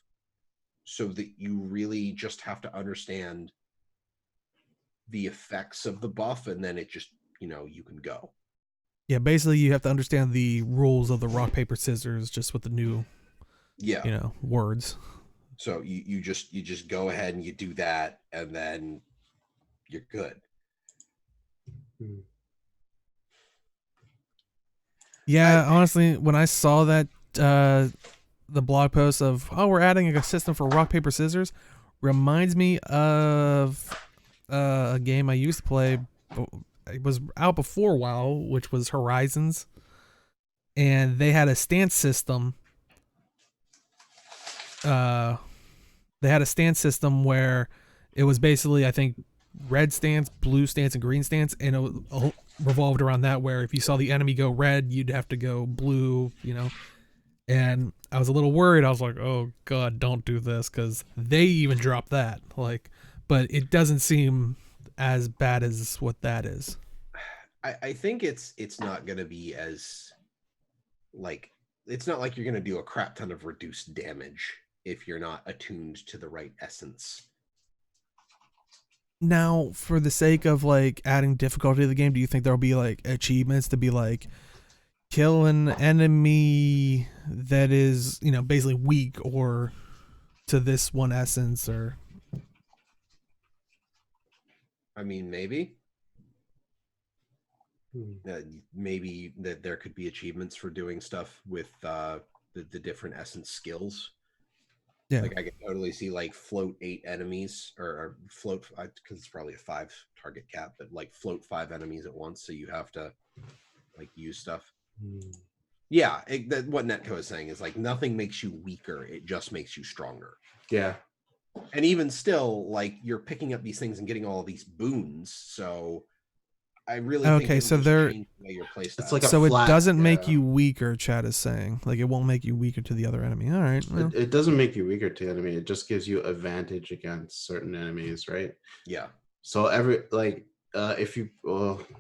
so that you really just have to understand the effects of the buff, and then it just, you can go. Yeah, basically you have to understand the rules of the rock, paper, scissors just with the new words. So you just go ahead and you do that, and then you're good. Yeah, honestly, when I saw that the blog post of we're adding a system for rock, paper, scissors, reminds me of a game I used to play. It was out before WoW, which was Horizons, and they had a stance system. They had a stance system where it was basically, I think, red stance, blue stance, and green stance, and it revolved around that, where if you saw the enemy go red, you'd have to go blue, and I was a little worried. I was like, oh god, don't do this, because they even dropped that, but it doesn't seem as bad as what that is. I think it's not going to be as, it's not like you're going to do a crap ton of reduced damage if you're not attuned to the right essence. Now, for the sake of adding difficulty to the game, do you think there'll be achievements to be kill an enemy that is, basically weak or to this one essence? Or I mean, maybe maybe that there could be achievements for doing stuff with the different essence skills. Yeah, I could totally see float 8 enemies or float, because it's probably a 5 target cap, but float 5 enemies at once, so you have to use stuff. Yeah, what Netco is saying is nothing makes you weaker, it just makes you stronger. Yeah. And even still, you're picking up these things and getting all of these boons, so I really think so they're change the way your play style. It's so flat, it doesn't make you weaker. Chad is saying it won't make you weaker to the other enemy. All right, well. It doesn't make you weaker to the enemy. It just gives you advantage against certain enemies, right? Yeah. So if you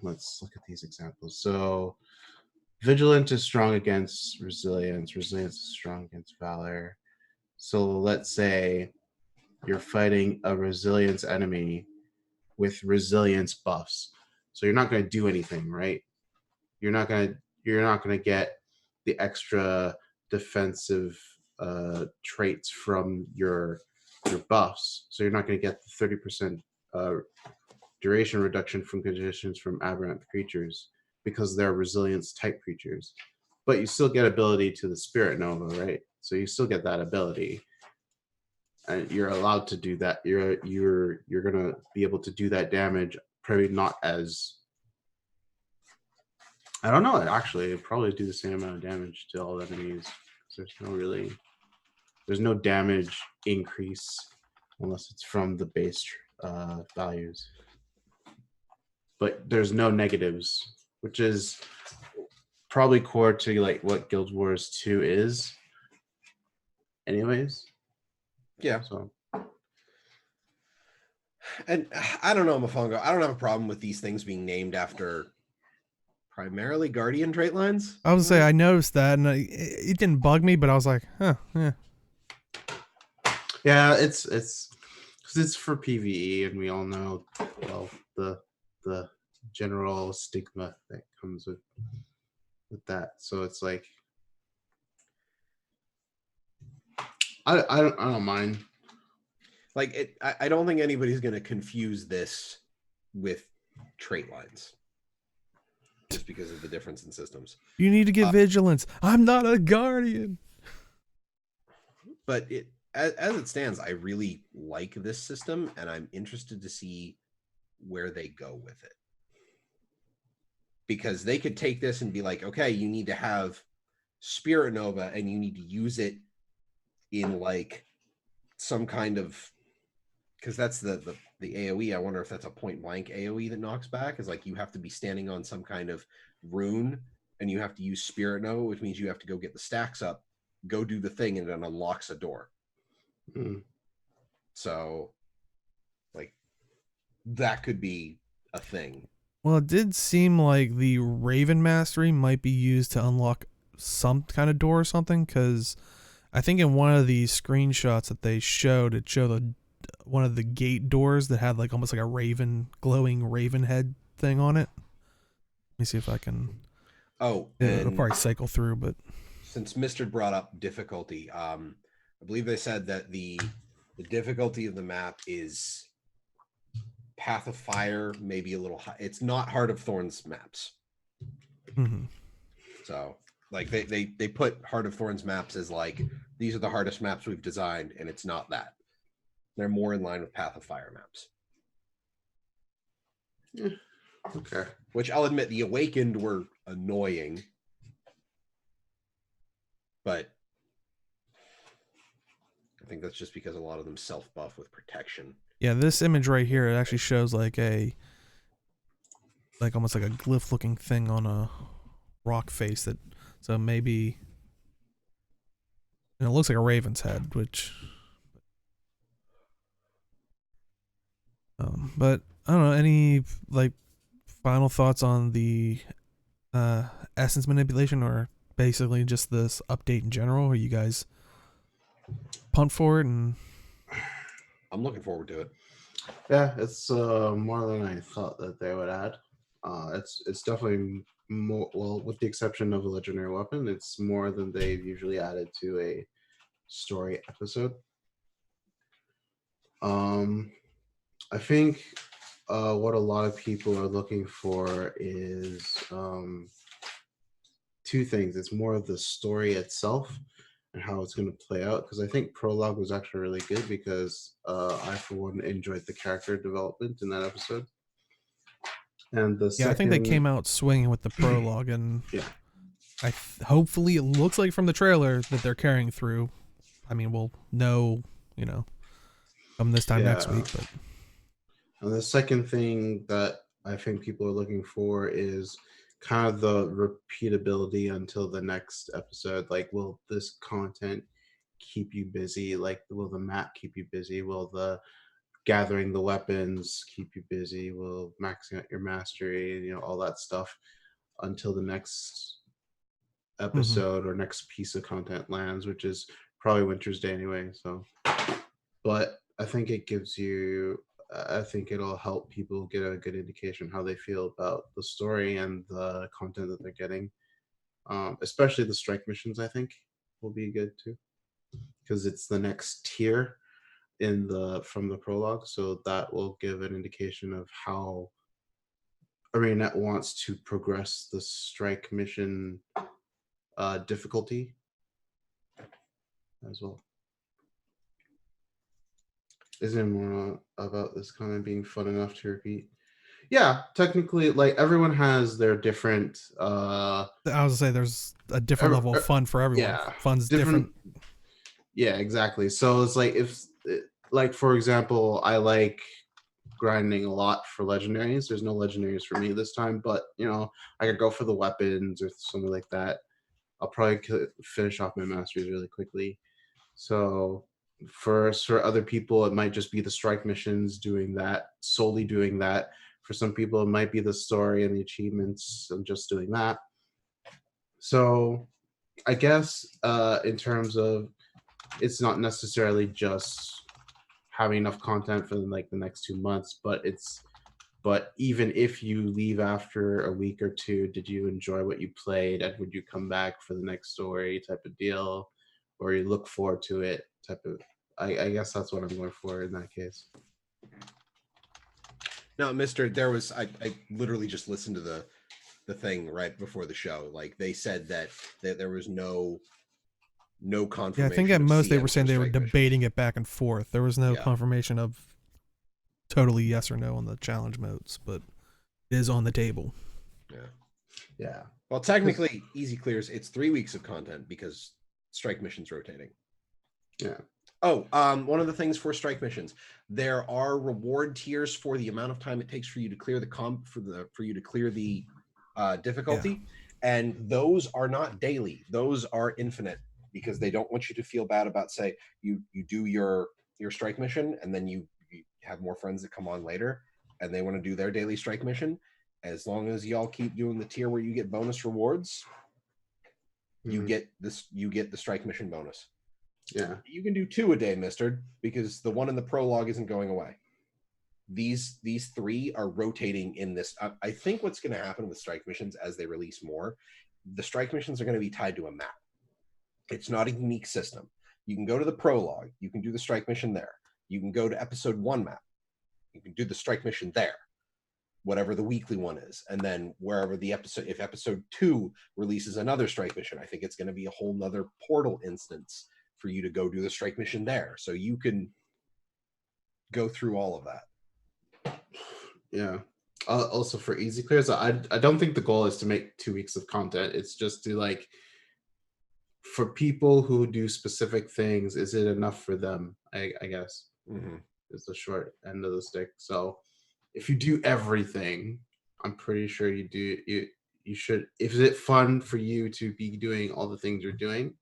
let's look at these examples. So Vigilant is strong against Resilience. Resilience is strong against Valor. So let's say you're fighting a Resilience enemy with Resilience buffs. So you're not going to do anything, right? You're not going to get the extra defensive traits from your buffs. So you're not going to get the 30% duration reduction from conditions from aberrant creatures because they're resilience type creatures. But you still get ability to the Spirit Nova, right? So you still get that ability. And you're allowed to do that. You're gonna be able to do that damage, probably not as, I don't know, actually it'd probably do the same amount of damage to all enemies. There's no damage increase unless it's from the base values. But there's no negatives, which is probably core to what Guild Wars 2 is. Anyways. Yeah. So. And I don't know, Mofongo. I don't have a problem with these things being named after primarily Guardian trait lines. I was gonna say I noticed that, and it didn't bug me, but I was like, huh, yeah. Yeah, it's because it's for PvE, and we all know the general stigma that comes with that. So it's I don't mind. I don't think anybody's going to confuse this with trait lines just because of the difference in systems. You need to get vigilance. I'm not a guardian. But as it stands, I really like this system, and I'm interested to see where they go with it. Because they could take this and be like, okay, you need to have Spirit Nova, and you need to use it in some kind of, because that's the AoE. I wonder if that's a point blank AoE that knocks back, is you have to be standing on some kind of rune and you have to use Spirit Nova, which means you have to go get the stacks up, go do the thing, and it unlocks a door. So, like, that could be a thing. Well, it did seem like the Raven Mastery might be used to unlock some kind of door or something, because I think in one of the screenshots that they showed, it showed one of the gate doors that had like almost like a raven, glowing raven head thing on it. Let me see if I can. Oh, it'll probably cycle through, but since Mr. brought up difficulty, I believe they said that the difficulty of the map is Path of Fire, maybe a little high. It's not Heart of Thorns maps. So, like, they put Heart of Thorns maps as like, these are the hardest maps we've designed, and it's not that. They're more in line with Path of Fire maps. Yeah. Okay. Which I'll admit, the Awakened were annoying, but I think that's just because a lot of them self-buff with protection. Yeah, this image right here, it actually shows like almost like a glyph looking thing on a rock face that, so maybe, and it looks like a raven's head, which, but I don't know, any like final thoughts on the essence manipulation, or basically just this update in general? Are you guys pumped for it? And I'm looking forward to it. Yeah, it's more than I thought that they would add. It's definitely more, well, with the exception of a legendary weapon, it's more than they've usually added to a story episode. I think what a lot of people are looking for is two things. It's more of the story itself and how it's going to play out, because I think prologue was actually really good, because I for one enjoyed the character development in that episode. And the second, I think they came out swinging with the prologue, and yeah, hopefully it looks like from the trailer that they're carrying through. I mean, we'll know, come this time next week. But and the second thing that I think people are looking for is kind of the repeatability until the next episode. Like, will this content keep you busy? Like, will the map keep you busy? Will the gathering the weapons keep you busy? Will maxing out your mastery, all that stuff until the next episode or next piece of content lands, which is probably Winter's Day anyway. So, but I think it gives you, I think it'll help people get a good indication how they feel about the story and the content that they're getting. Especially the strike missions, I think, will be good too, because it's the next tier from the prologue, so that will give an indication of how ArenaNet wants to progress the strike mission difficulty as well. Is there more about this comment being fun enough to repeat? Yeah, technically, like, everyone has their different. I was gonna say there's a different level of fun for everyone. Yeah, Fun's different. Yeah, exactly. So it's like, like, for example, I like grinding a lot for legendaries. There's no legendaries for me this time, but I could go for the weapons or something like that. I'll probably finish off my masteries really quickly. So for other people, it might just be the strike missions, solely doing that. For some people, it might be the story and the achievements and just doing that. So I guess in terms of, it's not necessarily just having enough content for the next 2 months, but even if you leave after a week or two, did you enjoy what you played, and would you come back for the next story type of deal, or you look forward to it type of, I guess that's what I'm going for in that case. No, I literally just listened to the thing right before the show. Like, they said that there was no confirmation. Yeah, I think at most they were saying they were debating it back and forth. There was no confirmation of totally yes or no on the challenge modes, but it is on the table. Yeah. Well, technically, Easy Clears, it's 3 weeks of content because strike missions rotating. Yeah. Oh, one of the things for strike missions, there are reward tiers for the amount of time it takes for you to clear the difficulty, And those are not daily. Those are infinite, because they don't want you to feel bad about, say, you do your strike mission, and then you have more friends that come on later and they want to do their daily strike mission. As long as y'all keep doing the tier where you get bonus rewards, you get the strike mission bonus. Yeah. You can do 2 a day, mister, because the one in the prologue isn't going away. These 3 are rotating in this. I think what's going to happen with strike missions as they release more, the strike missions are going to be tied to a map. It's not a unique system. You can go to the prologue. You can do the strike mission there. You can go to episode 1 map. You can do the strike mission there, whatever the weekly one is. And then wherever the episode, if episode 2 releases another strike mission, I think it's going to be a whole nother portal instance for you to go do the strike mission there. So you can go through all of that. Yeah. Also for easy clears, I don't think the goal is to make 2 weeks of content. It's just to, like, for people who do specific things, is it enough for them? I guess is the short end of the stick. So if you do everything, I'm pretty sure you should. If it's fun for you to be doing all the things you're doing,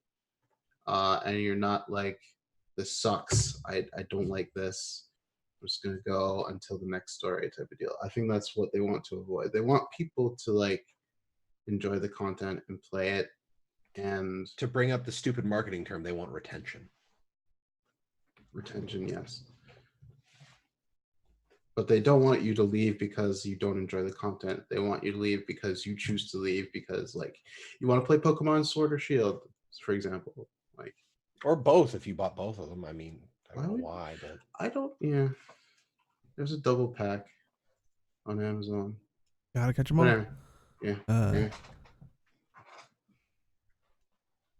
and you're not like, this sucks, I don't like this, I'm just gonna go until the next story type of deal. I think that's what they want to avoid. They want people to, like, enjoy the content and play it. And to bring up the stupid marketing term, they want retention. Retention, yes. But they don't want you to leave because you don't enjoy the content. They want you to leave because you choose to leave because, like, you want to play Pokemon Sword or Shield, for example. Like, or both if you bought both of them. I mean, I don't know why, but I don't. Yeah, there's a double pack on Amazon. Gotta catch them all. Yeah. Yeah.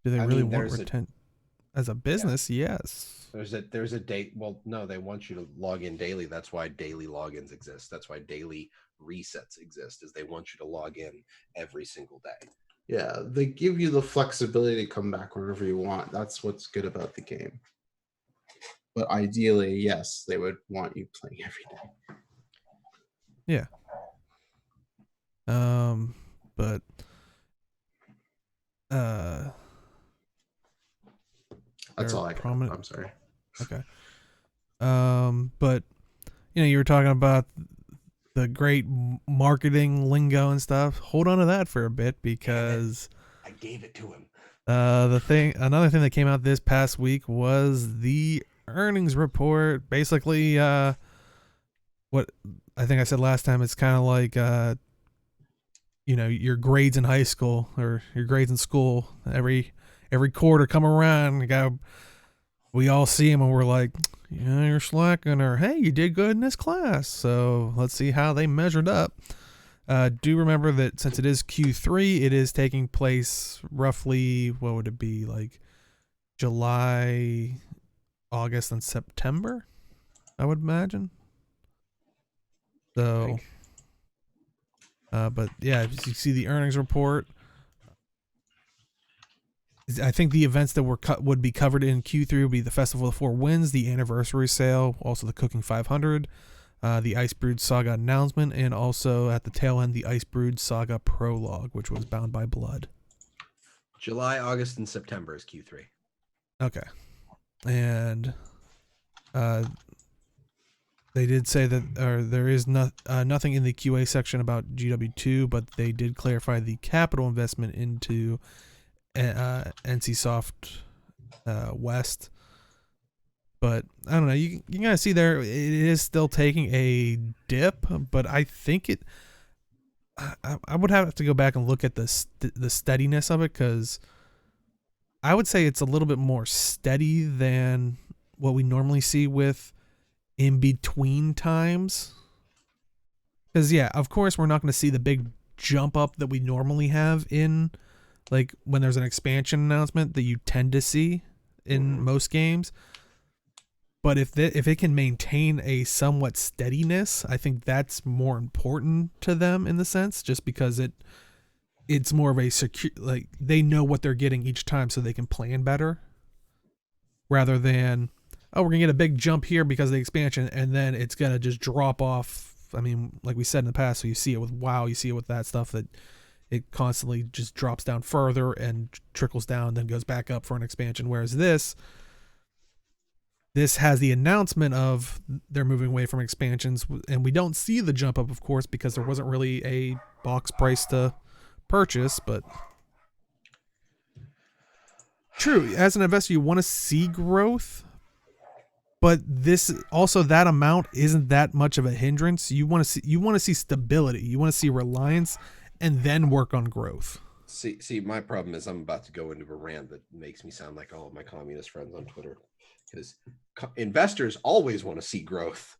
Do they really want retention as a business? Yeah. Yes. There's a date. Well, no, they want you to log in daily. That's why daily logins exist. That's why daily resets exist, is they want you to log in every single day. Yeah, they give you the flexibility to come back whenever you want. That's what's good about the game. But ideally, yes, they would want you playing every day. Yeah. But that's all I got. I'm sorry. Okay. But you were talking about the great marketing lingo and stuff. Hold on to that for a bit, because I gave it to him. Another thing that came out this past week was the earnings report. Basically, what I think I said last time, it's kind of like your grades in high school or your grades in school. Every quarter come around, we all see them and we're like, yeah, you're slacking, or hey, you did good in this class. So let's see how they measured up. Do remember that since it is Q3, it is taking place roughly, what would it be, like July, August, and September, I would imagine. So, but yeah, you see the earnings report. I think the events that would be covered in Q3 would be the Festival of Four Winds, the Anniversary Sale, also the Cooking 500, the Icebrood Saga announcement, and also at the tail end, the Icebrood Saga prologue, which was bound by blood. July, August, and September is Q3. Okay. And they did say that there is nothing in the QA section about GW2, but they did clarify the capital investment into NCSoft West. But I don't know, you gotta see there, it is still taking a dip, but I think I would have to go back and look at the steadiness of it, because I would say it's a little bit more steady than what we normally see with in between times. Because yeah, of course we're not going to see the big jump up that we normally have in, like, when there's an expansion announcement that you tend to see in most games. But if it can maintain a somewhat steadiness, I think that's more important to them in the sense, just because it's more of a secure, like, they know what they're getting each time, so they can plan better, rather than, oh, we're gonna get a big jump here because of the expansion, and then it's gonna just drop off. I mean, like we said in the past, so you see it with WoW, you see it with that stuff, that it constantly just drops down further and trickles down, then goes back up for an expansion. Whereas this has the announcement of they're moving away from expansions, and we don't see the jump up, of course, because there wasn't really a box price to purchase. But true, as an investor, you want to see growth, but this also, that amount isn't that much of a hindrance. You want to see stability, you want to see reliance, and then work on growth. See, my problem is I'm about to go into a rant that makes me sound like all of my communist friends on Twitter, because investors always want to see growth.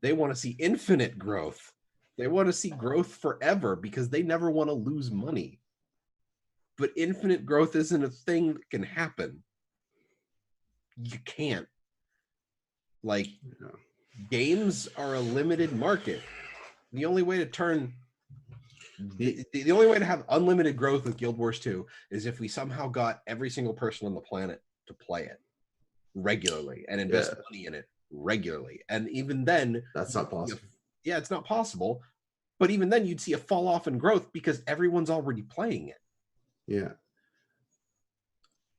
They want to see infinite growth. They want to see growth forever because they never want to lose money. But infinite growth isn't a thing that can happen. You can't. Like, games are a limited market. The only way to turn the only way to have unlimited growth with Guild Wars 2 is if we somehow got every single person on the planet to play it regularly and invest money in it regularly. And even then, that's not possible. Yeah, it's not possible. But even then, you'd see a fall off in growth because everyone's already playing it. Yeah.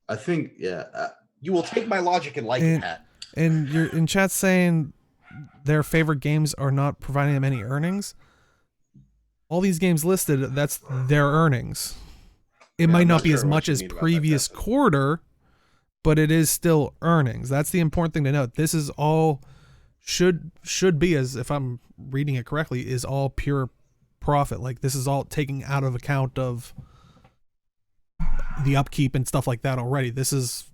I think, you will take my logic and like it, Pat. And you're in chat saying their favorite games are not providing them any earnings. All these games listed, that's their earnings. It might not be as much as previous quarter, but it is still earnings. That's the important thing to note. This is all should be, as if I'm reading it correctly, is all pure profit. Like, this is all taking out of account of the upkeep and stuff like that already. This is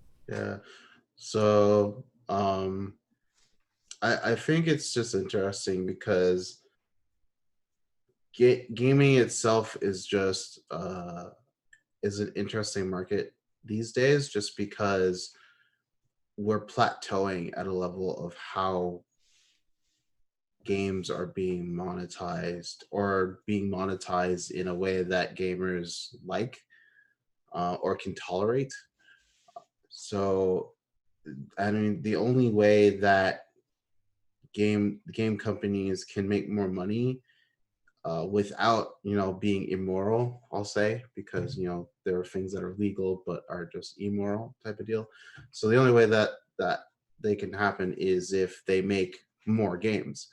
so I think it's just interesting because gaming itself is just is an interesting market these days, just because we're plateauing at a level of how games are being monetized, or being monetized in a way that gamers like or can tolerate. So, I mean, the only way that game companies can make more money without, being immoral, I'll say, because, there are things that are legal but are just immoral type of deal. So the only way that they can happen is if they make more games.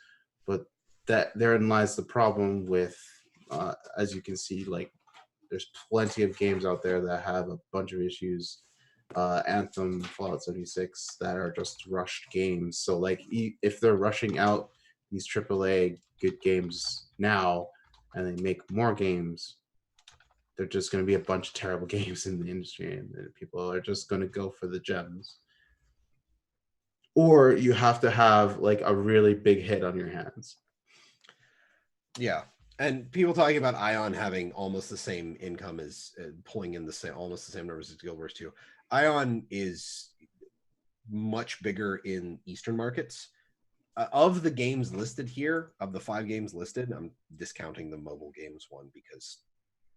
But that therein lies the problem with, as you can see, like, there's plenty of games out there that have a bunch of issues. Anthem, Fallout 76, that are just rushed games. So, like, if they're rushing out these AAA good games now and they make more games, they're just going to be a bunch of terrible games in the industry, and people are just going to go for the gems. Or you have to have, like, a really big hit on your hands. Yeah. And people talking about Ion having almost the same income as pulling in almost the same numbers as Guild Wars 2. Ion is much bigger in Eastern markets. Of the games listed here, of the 5 games listed, I'm discounting the mobile games one because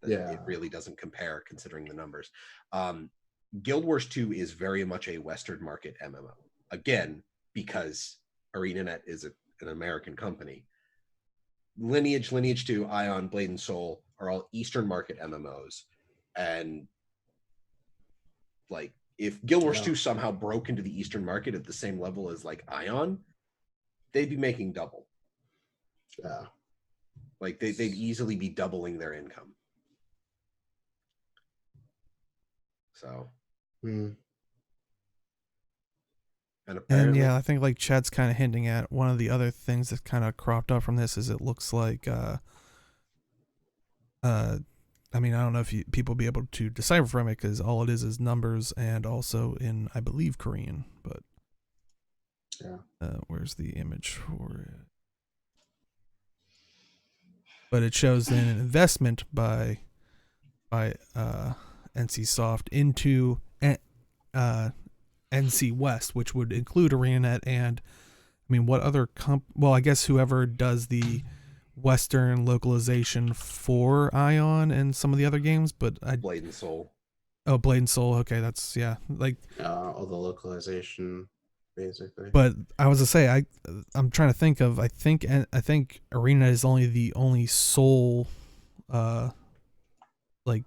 it really doesn't compare considering the numbers. Guild Wars 2 is very much a Western market MMO. Again, because ArenaNet is an American company. Lineage 2, Ion, Blade and Soul are all Eastern market MMOs. And, like, if Guild Wars 2 somehow broke into the Eastern market at the same level as, like, Ion, they'd be making double. Yeah. Like, they'd easily be doubling their income. So. And yeah, I think, like, Chad's kind of hinting at one of the other things that kind of cropped up from this is it looks like, I mean, I don't know if people be able to decipher from it because all it is numbers and also in, I believe, Korean. But where's the image for it? But it shows then an investment by NCSoft into NC West, which would include ArenaNet and, I mean, what other well, I guess whoever does the Western localization for Ion and some of the other games, but Blade and Soul. Oh, Blade and Soul. Okay, that's like all the localization, basically. But I was to say, I'm trying to think of. I think ArenaNet is the only Soul like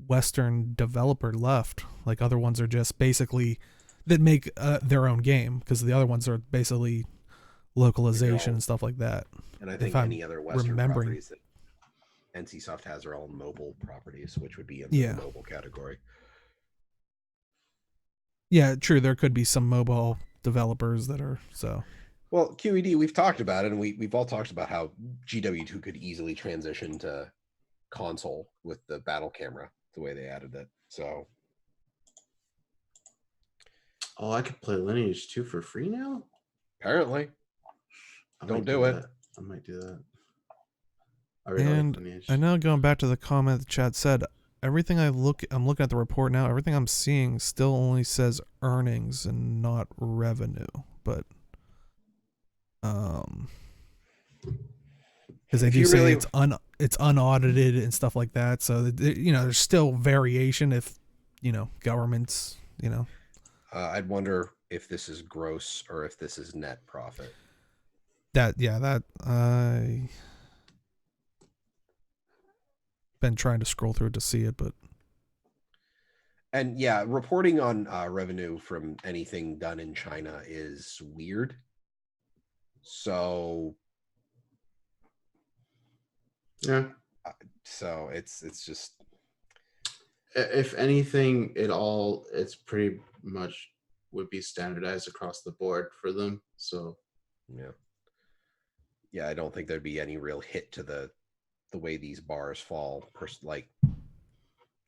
Western developer left. Like other ones are just basically that make their own game, because the other ones are basically localization and stuff like that. And I think any other Western properties that NCSoft has are all mobile properties, which would be in the mobile category. Yeah, true. There could be some mobile developers that are so. Well, QED, we've talked about it, and we've all talked about how GW2 could easily transition to console with the battle camera, the way they added it. So, oh, I could play Lineage 2 for free now? Apparently. Don't do it. I might do that. I know, going back to the comment the chat said, everything I'm looking at the report now, everything I'm seeing still only says earnings and not revenue, but because they do say it's unaudited and stuff like that, so there's still variation if governments I'd wonder if this is gross or if this is net profit. That I been trying to scroll through it to see it, but reporting on revenue from anything done in China is weird. So so it's just, if anything at all, it's pretty much would be standardized across the board for them. So I don't think there'd be any real hit to the way these bars fall, like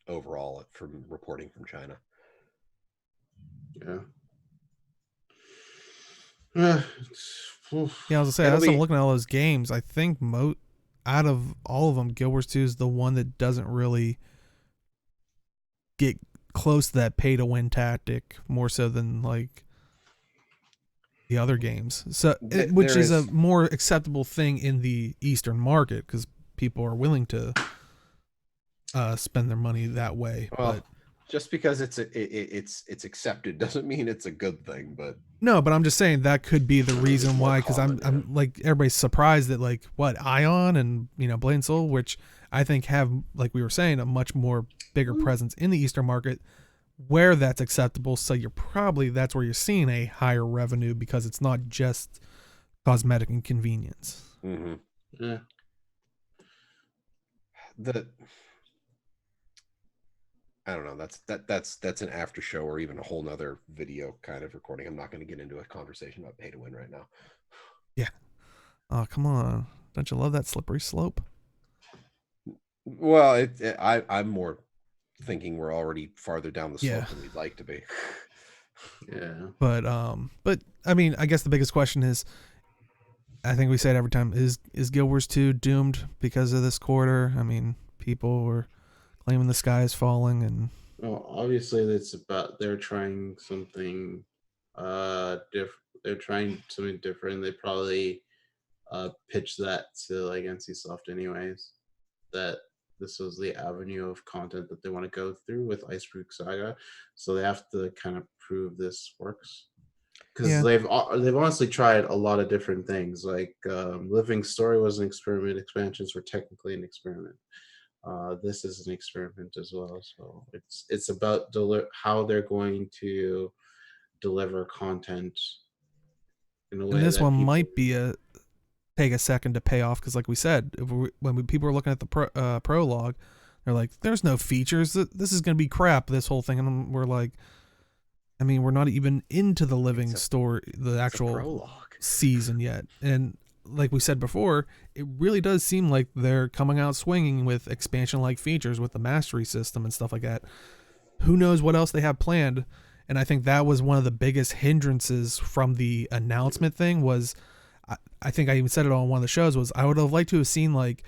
overall from reporting from China. I was gonna say, as I'm looking at all those games, I think out of all of them, Guild Wars 2 is the one that doesn't really get close to that pay to win tactic, more so than like the other games. So, which is a more acceptable thing in the Eastern market, because people are willing to spend their money that way. Well, but just because it's accepted doesn't mean it's a good thing. But no, but I'm just saying that could be the reason why. Because I'm like, everybody's surprised that like Ion and Blade and Soul, which I think have, like we were saying, a much more bigger presence in the Eastern market, where that's acceptable. So that's where you're seeing a higher revenue, because it's not just cosmetic and convenience. Mm-hmm. Yeah. I don't know. That's an after show or even a whole nother video kind of recording. I'm not going to get into a conversation about pay to win right now. Yeah. Oh, come on. Don't you love that slippery slope? Well, I'm more thinking we're already farther down the slope than we'd like to be. But I mean, I guess the biggest question is, I think we say it every time, is Guild Wars 2 doomed because of this quarter? I mean, people were claiming the sky is falling, and obviously they're trying something different. They're trying something different. They probably pitched that to like NCSoft anyways, that this was the avenue of content that they want to go through with Icebrood Saga, so they have to kind of prove this works, because they've honestly tried a lot of different things. Like Living Story was an experiment. Expansions were technically an experiment. This is an experiment as well. So it's about how they're going to deliver content in a way. And this one might be take a second to pay off, because like we said, when people were looking at the prologue, they're like, there's no features, this is going to be crap, this whole thing. And we're like, I mean, we're not even into the Living Story, the actual season yet. And like we said before, it really does seem like they're coming out swinging with expansion-like features with the Mastery system and stuff like that. Who knows what else they have planned? And I think that was one of the biggest hindrances from the announcement thing. Was I think I even said it on one of the shows, was I would have liked to have seen like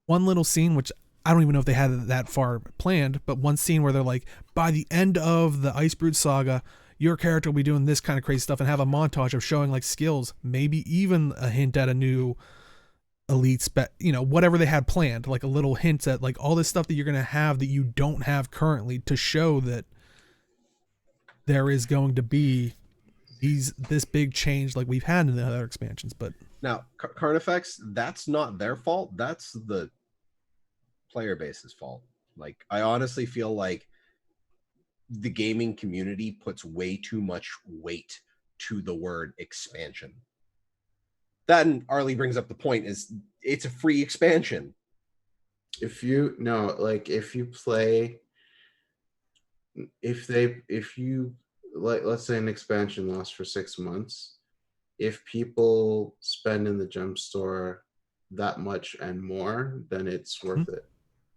one little scene, which I don't even know if they had it that far planned, but one scene where they're like, by the end of the Icebrood Saga, your character will be doing this kind of crazy stuff, and have a montage of showing like skills, maybe even a hint at a new elite spec, whatever they had planned, like a little hint at like all this stuff that you're going to have that you don't have currently, to show that there is going to be this big change like we've had in the other expansions. But now Carnifex, that's not their fault. That's the player base's fault. Like, I honestly feel like the gaming community puts way too much weight to the word expansion. Then Arlie brings up the point is it's a free expansion. If you no, like if you play, if you like, let's say an expansion lasts for 6 months, if people spend in the gem store that much and more, then it's worth it.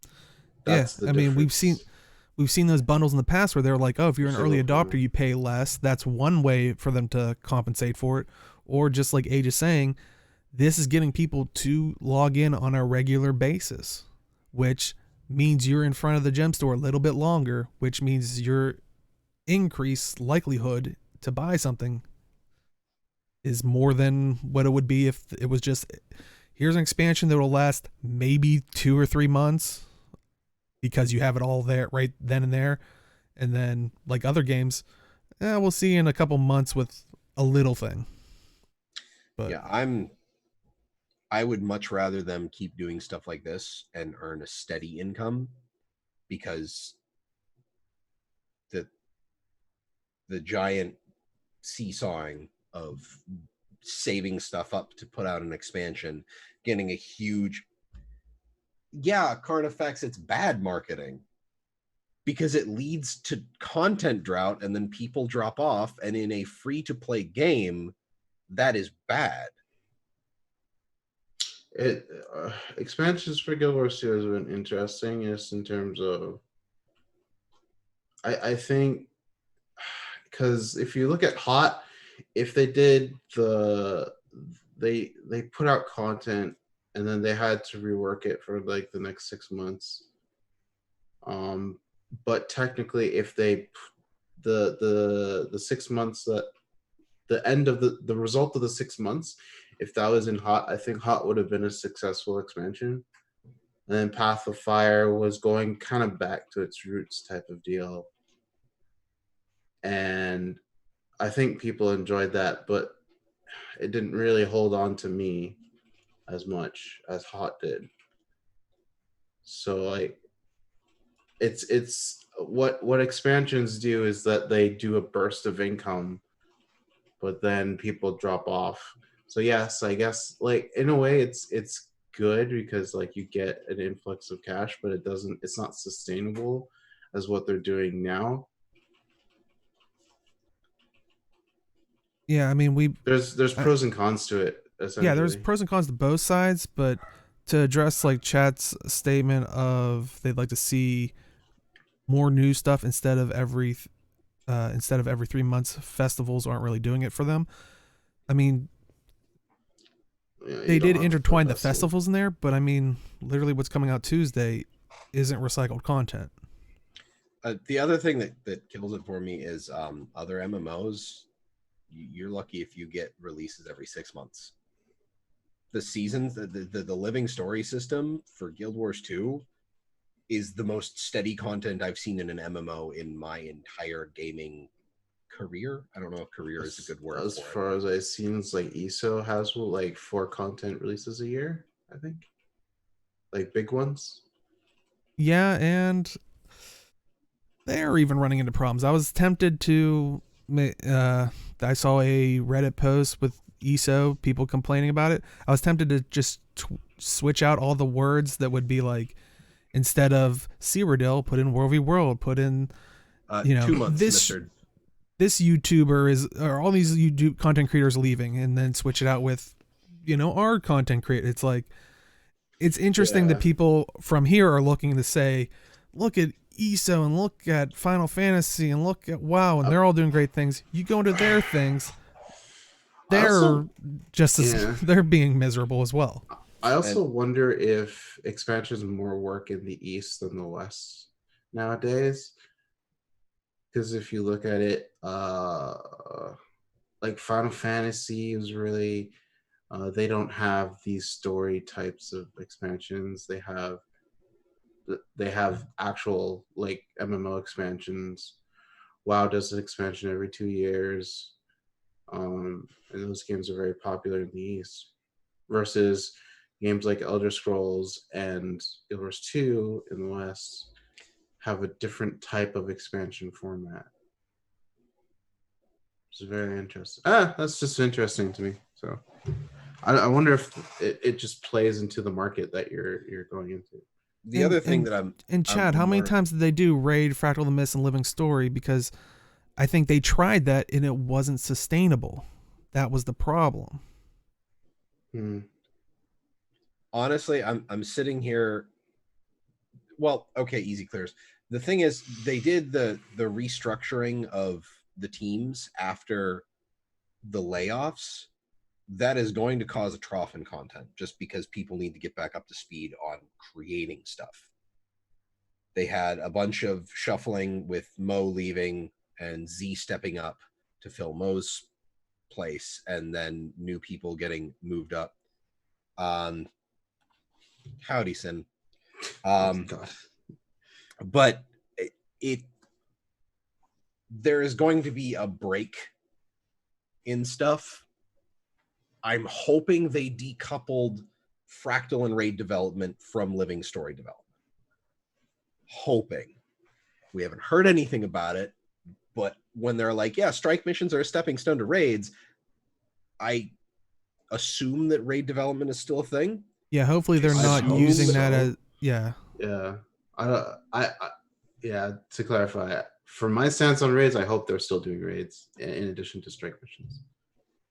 Yeah, That's the I mean difference. we've seen those bundles in the past where they're like, oh, if you're an early So, adopter, you pay less. That's one way for them to compensate for it. Or just like Age is saying, this is getting people to log in on a regular basis, which means you're in front of the gem store a little bit longer, which means your increased likelihood to buy something is more than what it would be if it was just here's an expansion that will last maybe 2 or 3 months because you have it all there right then and there. And then, like other games, we'll see in a couple months with a little thing. But yeah, I would much rather them keep doing stuff like this and earn a steady income, because the giant seesawing of saving stuff up to put out an expansion, getting a huge, yeah, Carnifex, it's bad marketing because it leads to content drought and then people drop off, and in a free to play game that is bad. it expansions for Guild Wars 2 has been interesting, just in terms of I think, because if you look at Hot, if they did they put out content and then they had to rework it for like the next 6 months. But technically, if they the 6 months, that the end of the result of the 6 months, if that was in Hot, I think Hot would have been a successful expansion. And then Path of Fire was going kind of back to its roots type of deal. And I think people enjoyed that, but it didn't really hold on to me as much as Hot did. So like it's what expansions do is that they do a burst of income, but then people drop off. So yes, I guess like in a way it's good because like you get an influx of cash, but it's not sustainable as what they're doing now. yeah, I mean, There's I, pros and cons to it yeah, there's essentially. pros and cons to both sides, but to address like chat's statement of they'd like to see more new stuff instead of every 3 months, festivals aren't really doing it for them. I mean, Yeah, you they don't did have to put intertwine the festivals. festivals in there, but I mean, literally what's coming out Tuesday isn't recycled content. The other thing that kills it for me is other MMOs. You're lucky if you get releases every 6 months. The seasons, the living story system for Guild Wars 2 is the most steady content I've seen in an MMO in my entire gaming career. I don't know if career is a good word As for it. far as I've seen, it's like ESO has like 4 content releases a year, I think. Like big ones. Yeah, and they're even running into problems. I was tempted to. I saw a Reddit post with ESO people complaining about it. I was tempted to just switch out all the words that would be like instead of Cyrodiil, put in World v World, put in 2 months, this Mister. this YouTuber is or all these YouTube content creators leaving, and then switch it out with our content creator. It's like it's interesting that Yeah. people from here are looking to say, look at ESO and look at Final Fantasy and look at WoW, and Uh, they're all doing great things. You go into their things, I they're also just as yeah. they're being miserable as well. I And also wonder if expansions more work in the East than the West nowadays. Because if you look at it, like Final Fantasy is really they don't have these story types of expansions. They have actual like MMO expansions. WoW does an expansion every 2 years, and those games are very popular in the East. Versus games like Elder Scrolls and Guild Wars 2 in the West. have a different type of expansion format. It's very interesting. That's just interesting to me. So I wonder if it just plays into the market that you're going into. The other thing that I'm in Chad, how many times did they do Raid, Fractal the Mist, and Living Story? Because I think they tried that and it wasn't sustainable. That was the problem. Honestly, I'm sitting here. Well, okay, easy clears. The thing is, they did the restructuring of the teams after the layoffs. That is going to cause a trough in content just because people need to get back up to speed on creating stuff. They had a bunch of shuffling with Mo leaving and Z stepping up to fill Mo's place, and then new people getting moved up. Howdy, Sin. But there is going to be a break in stuff. I'm hoping they decoupled Fractal and Raid development from Living Story development. Hoping. We haven't heard anything about it, but when they're like, yeah, strike missions are a stepping stone to raids, I assume that raid development is still a thing. Yeah, hopefully they're not using that as Yeah. Yeah, to clarify, for my stance on raids, I hope they're still doing raids in addition to strike missions.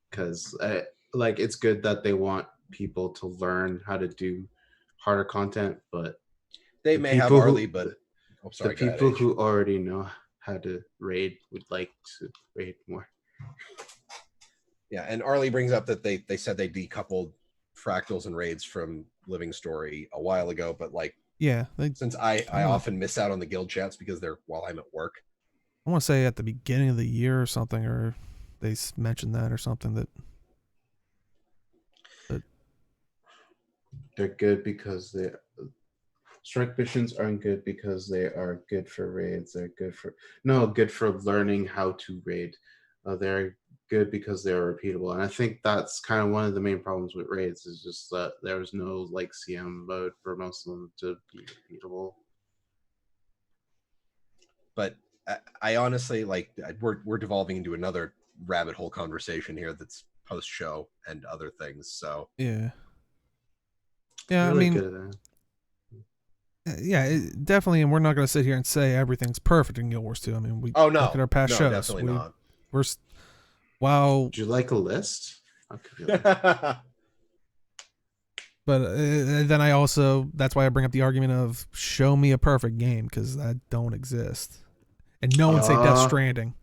Because it's good that they want people to learn how to do harder content, but they may have Arlie, but the people who already know how to raid would like to raid more. Yeah, and Arlie brings up that they said they decoupled fractals and raids from Living Story a while ago, but since I often miss out on the guild chats because they're while I'm at work. I want to say at the beginning of the year or something, or they mentioned that or something that they're good because strike missions aren't good because they are good for raids. They're good for learning how to raid. They're good because they're repeatable, and I think that's kind of one of the main problems with raids is just that there's no CM mode for most of them to be repeatable. But I honestly we're devolving into another rabbit hole conversation here that's post show and other things. So yeah, really I mean, definitely, and we're not going to sit here and say everything's perfect in Guild Wars 2. I mean, we look at our past shows. Definitely not. Wow. Would you like a list? But then I also, that's why I bring up the argument of show me a perfect game, because that don't exist. And no one say Death Stranding.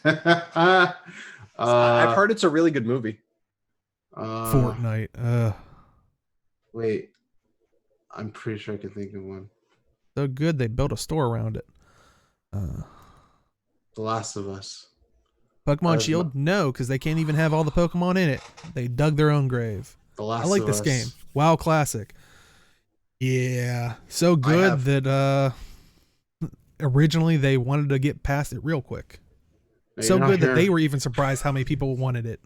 I've heard it's a really good movie. Fortnite. Wait, I'm pretty sure I can think of one. So good they built a store around it. The Last of Us. Pokemon Shield? No, because they can't even have all the Pokemon in it. They dug their own grave. I like this game. WoW Classic. Yeah. So good that originally they wanted to get past it real quick. So good that they were even surprised how many people wanted it.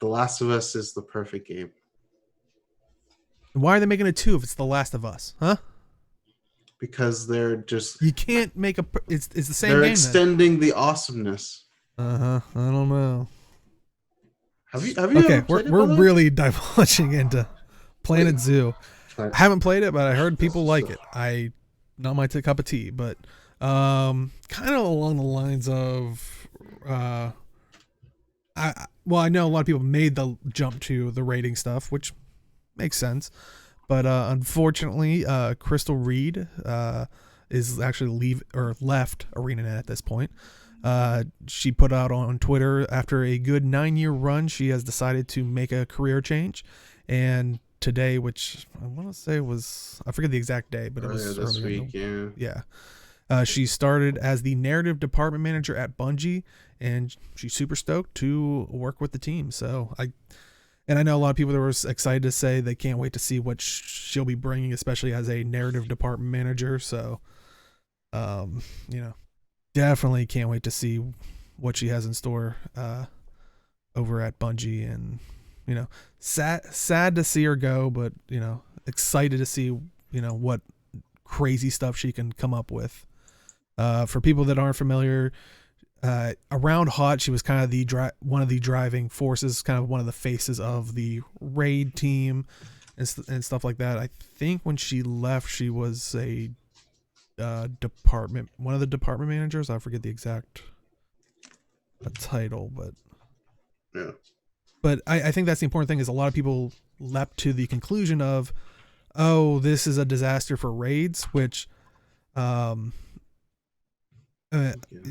The Last of Us is the perfect game. Why are they making a 2 if it's The Last of Us? Huh? Because they're just... You can't make a... It's the same game. They're extending the awesomeness. I don't know. Have you okay, we're really divulging into Planet Zoo. I haven't played it, but I heard people like it. Not my cup of tea, but kind of along the lines of I know a lot of people made the jump to the rating stuff, which makes sense. But unfortunately, Crystal Reed is actually left ArenaNet at this point. She put out on Twitter, after a good 9-year run, she has decided to make a career change. And today, which I want to say I forget the exact day, but it was this week. Yeah. She started as the narrative department manager at Bungie, and she's super stoked to work with the team. So I know a lot of people that were excited to say they can't wait to see what she'll be bringing, especially as a narrative department manager. So, definitely can't wait to see what she has in store over at Bungie. And sad to see her go, but excited to see what crazy stuff she can come up with. For people that aren't familiar, around Hot, she was kind of one of the driving forces, kind of one of the faces of the raid team and stuff like that. I think when she left, she was a one of the department managers. I forget the exact title, but yeah. But I think that's the important thing, is a lot of people leapt to the conclusion of, oh, this is a disaster for raids, which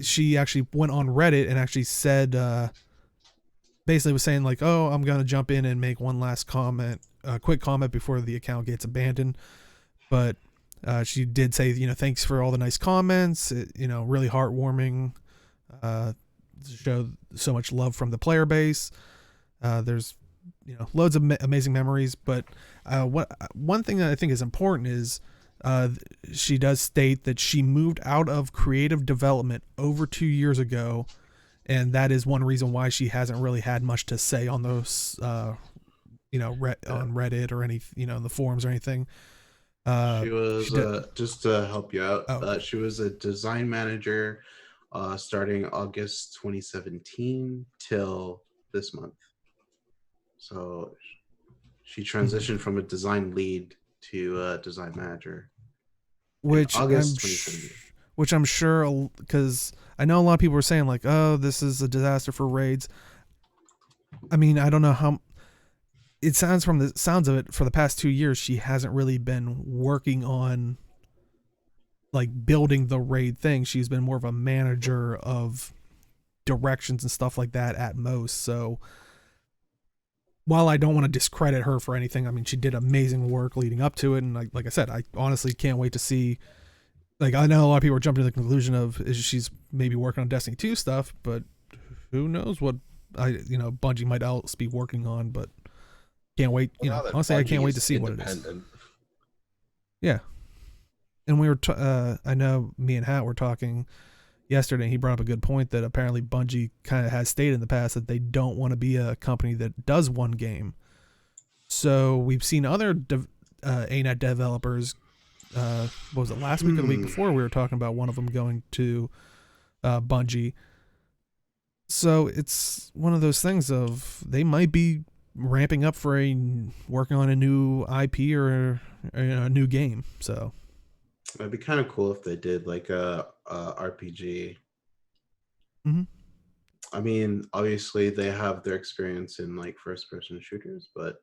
she actually went on Reddit and actually said, basically was saying like, oh, I'm going to jump in and make one last comment, quick comment before the account gets abandoned. But she did say, thanks for all the nice comments. Really heartwarming, to show so much love from the player base. There's, loads of amazing memories, but one thing that I think is important is she does state that she moved out of creative development over 2 years ago, and that is one reason why she hasn't really had much to say on those, on Reddit or any, in the forums or anything. She was just to help you out. She was a design manager, starting August 2017 till this month. So she transitioned from a design lead to a design manager, which I'm sure, because I know a lot of people were saying like, oh, this is a disaster for raids. I mean, I don't know how it sounds from the sounds of it. For the past 2 years, she hasn't really been working on like building the raid thing. She's been more of a manager of directions and stuff like that at most. So while I don't want to discredit her for anything, I mean, she did amazing work leading up to it. And like I said, I honestly can't wait to see, like, I know a lot of people are jumping to the conclusion of she's maybe working on Destiny 2 stuff, but who knows what Bungie might else be working on, but can't wait. Honestly, I can't wait to see what it is. Yeah. And we were, I know me and Hat were talking yesterday, he brought up a good point that apparently Bungie kind of has stated in the past that they don't want to be a company that does one game. So we've seen other ArenaNet developers, what was it, last week or the week before, we were talking about one of them going to Bungie. So it's one of those things of they might be ramping up for working on a new IP or a new game. So it'd be kind of cool if they did like a RPG. Mm-hmm. I mean, obviously they have their experience in like first-person shooters, but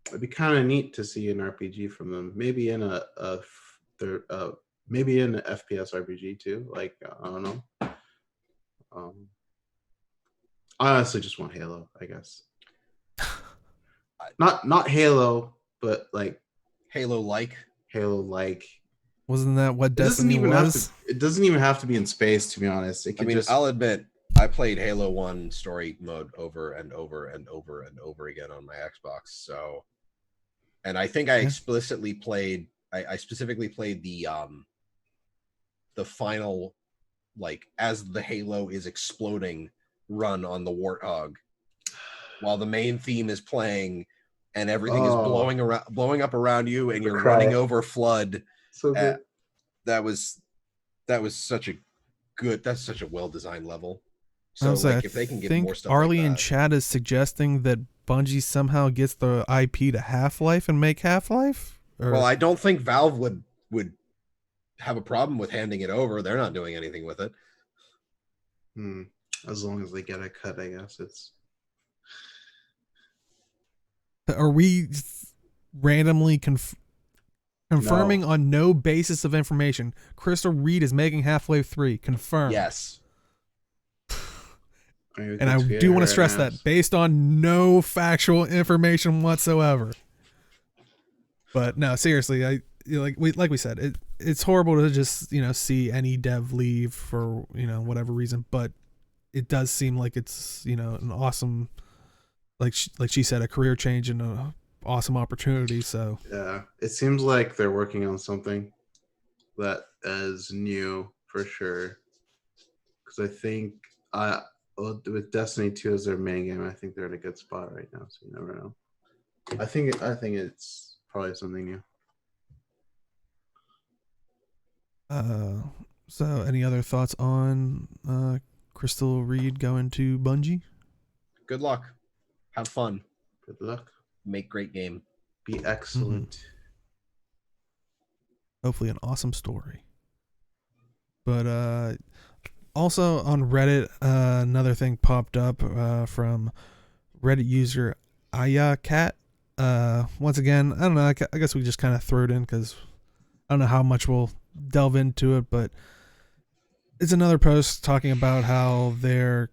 it'd be kind of neat to see an RPG from them. Maybe in maybe in an FPS RPG too. Like, I don't know. I honestly just want Halo, I guess. Not Halo, but like Halo-like. Wasn't that what Destiny was? It doesn't even have to be in space, to be honest. I'll admit, I played Halo 1 story mode over and over and over and over again on my Xbox. So, and I think I explicitly played. I specifically played the final, like, as the Halo is exploding run on the Warthog, while the main theme is playing and everything is blowing up around you, and you're running over flood. So good. That was such a good. That's such a well-designed level. So like, if they can get more stuff, Arlie in chat is suggesting that Bungie somehow gets the IP to Half-Life and make Half-Life. Well, I don't think Valve would have a problem with handing it over. They're not doing anything with it. As long as they get a cut, I guess it's. Are we randomly confirming on no basis of information? Crystal Reed is making Half-Life 3. Confirmed. Yes. And I do want to stress that based on no factual information whatsoever. But no, seriously, like we said, it's horrible to just see any dev leave for whatever reason, but it does seem like it's an awesome, like she said, a career change and a awesome opportunity. So yeah, it seems like they're working on something that is new for sure. Because I think with Destiny 2 as their main game, I think they're in a good spot right now. So you never know. I think it's probably something new. So any other thoughts on Crystal Reed going to Bungie? Good luck. Have fun. Good luck. Make great game. Be excellent. Hopefully an awesome story. But also on Reddit, another thing popped up from Reddit user Ayacat. Once again, I don't know. I guess we just kind of threw it in because I don't know how much we'll delve into it, but it's another post talking about how they're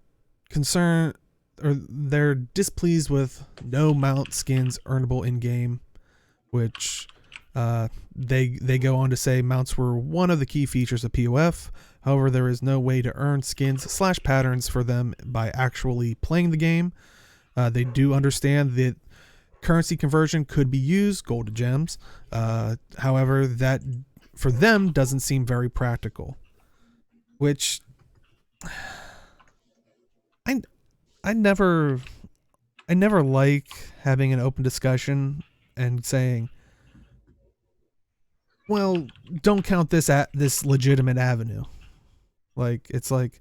concerned or they're displeased with no mount skins earnable in game, which they go on to say mounts were one of the key features of POF. However, there is no way to earn skins / patterns for them by actually playing the game. They do understand that currency conversion could be used, gold to gems. However, that for them doesn't seem very practical. Which I never like having an open discussion and saying, well, don't count this at this legitimate avenue. Like, it's like,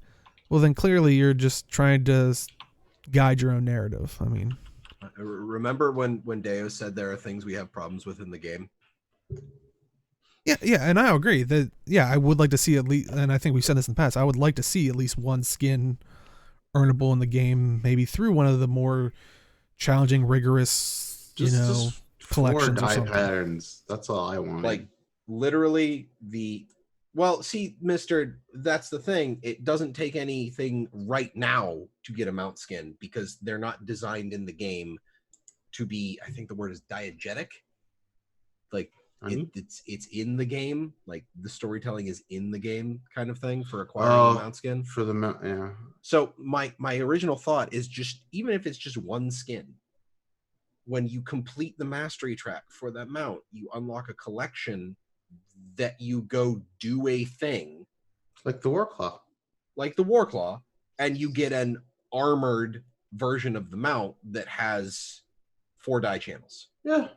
well, then clearly you're just trying to guide your own narrative. I mean, remember when Deo said there are things we have problems with in the game? Yeah, and I agree that, yeah, I would like to see at least, and I think we've said this in the past, I would like to see at least one skin earnable in the game, maybe through one of the more challenging, rigorous, just collections or something. Patterns. That's all I want. Like, literally well, see, Mister, that's the thing. It doesn't take anything right now to get a mount skin because they're not designed in the game to be, I think the word is diegetic. Like, it's in the game, like the storytelling is in the game kind of thing for acquiring a mount skin. For the mount, yeah. So my original thought is just, even if it's just one skin, when you complete the mastery track for that mount, you unlock a collection that you go do a thing. Like the Warclaw. And you get an armored version of the mount that has 4 die channels. Yeah.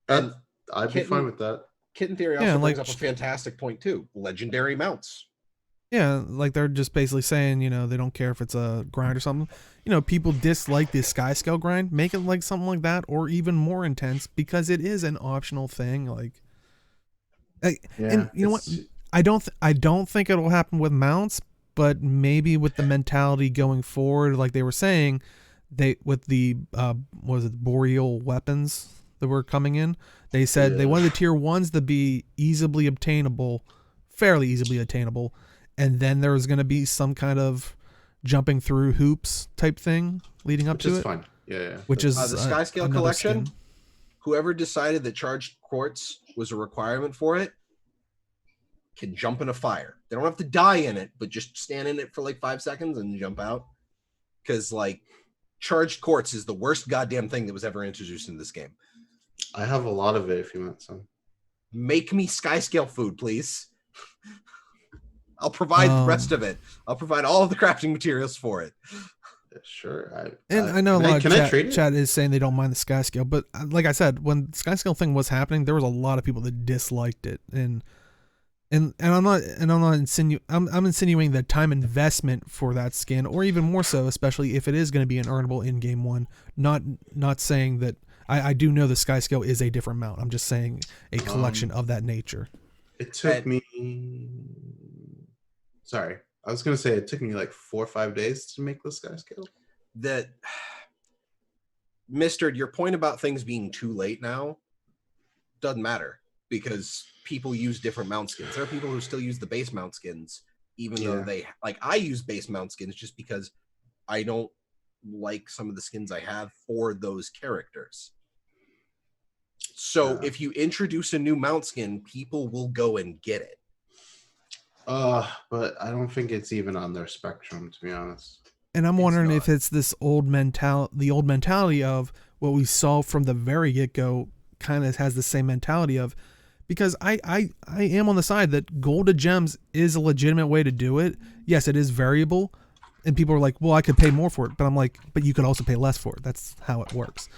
And I'd be fine with that. Kitten Theory also brings up a fantastic point too. Legendary mounts. Yeah, like they're just basically saying, they don't care if it's a grind or something. People dislike the sky scale grind. Make it like something like that or even more intense because it is an optional thing. And you know what? I don't think it'll happen with mounts, but maybe with the mentality going forward, like they were saying, with the boreal weapons that were coming in, they said they wanted the tier 1s to be fairly easily attainable, and then there was going to be some kind of jumping through hoops type thing leading up to it. Which is fine. Yeah. Which is the Sky Scale collection. Skin. Whoever decided that charged quartz was a requirement for it can jump in a fire. They don't have to die in it, but just stand in it for like 5 seconds and jump out. Because charged quartz is the worst goddamn thing that was ever introduced in this game. I have a lot of it if you want some. Make me sky scale food, please. I'll provide the rest of it. I'll provide all of the crafting materials for it. Sure. I know a lot of chat is saying they don't mind the sky scale, but like I said, when the sky scale thing was happening, there was a lot of people that disliked it, and I'm insinuating the time investment for that skin, or even more so, especially if it is going to be an earnable in-game one. Not saying that I do know the sky scale is a different mount. I'm just saying a collection of that nature. It took me. Sorry, I was going to say it took me like 4 or 5 days to make the sky scale. That, Mister, your point about things being too late now doesn't matter because people use different mount skins. There are people who still use the base mount skins, even though I use base mount skins just because I don't like some of the skins I have for those characters. So if you introduce a new mount skin, people will go and get it. But I don't think it's even on their spectrum, to be honest. And I'm wondering if it's this the old mentality of what we saw from the very get-go kind of has the same mentality of, because I am on the side that gold to gems is a legitimate way to do it. Yes, it is variable, and people are like, well, I could pay more for it, but I'm like, but you could also pay less for it. That's how it works.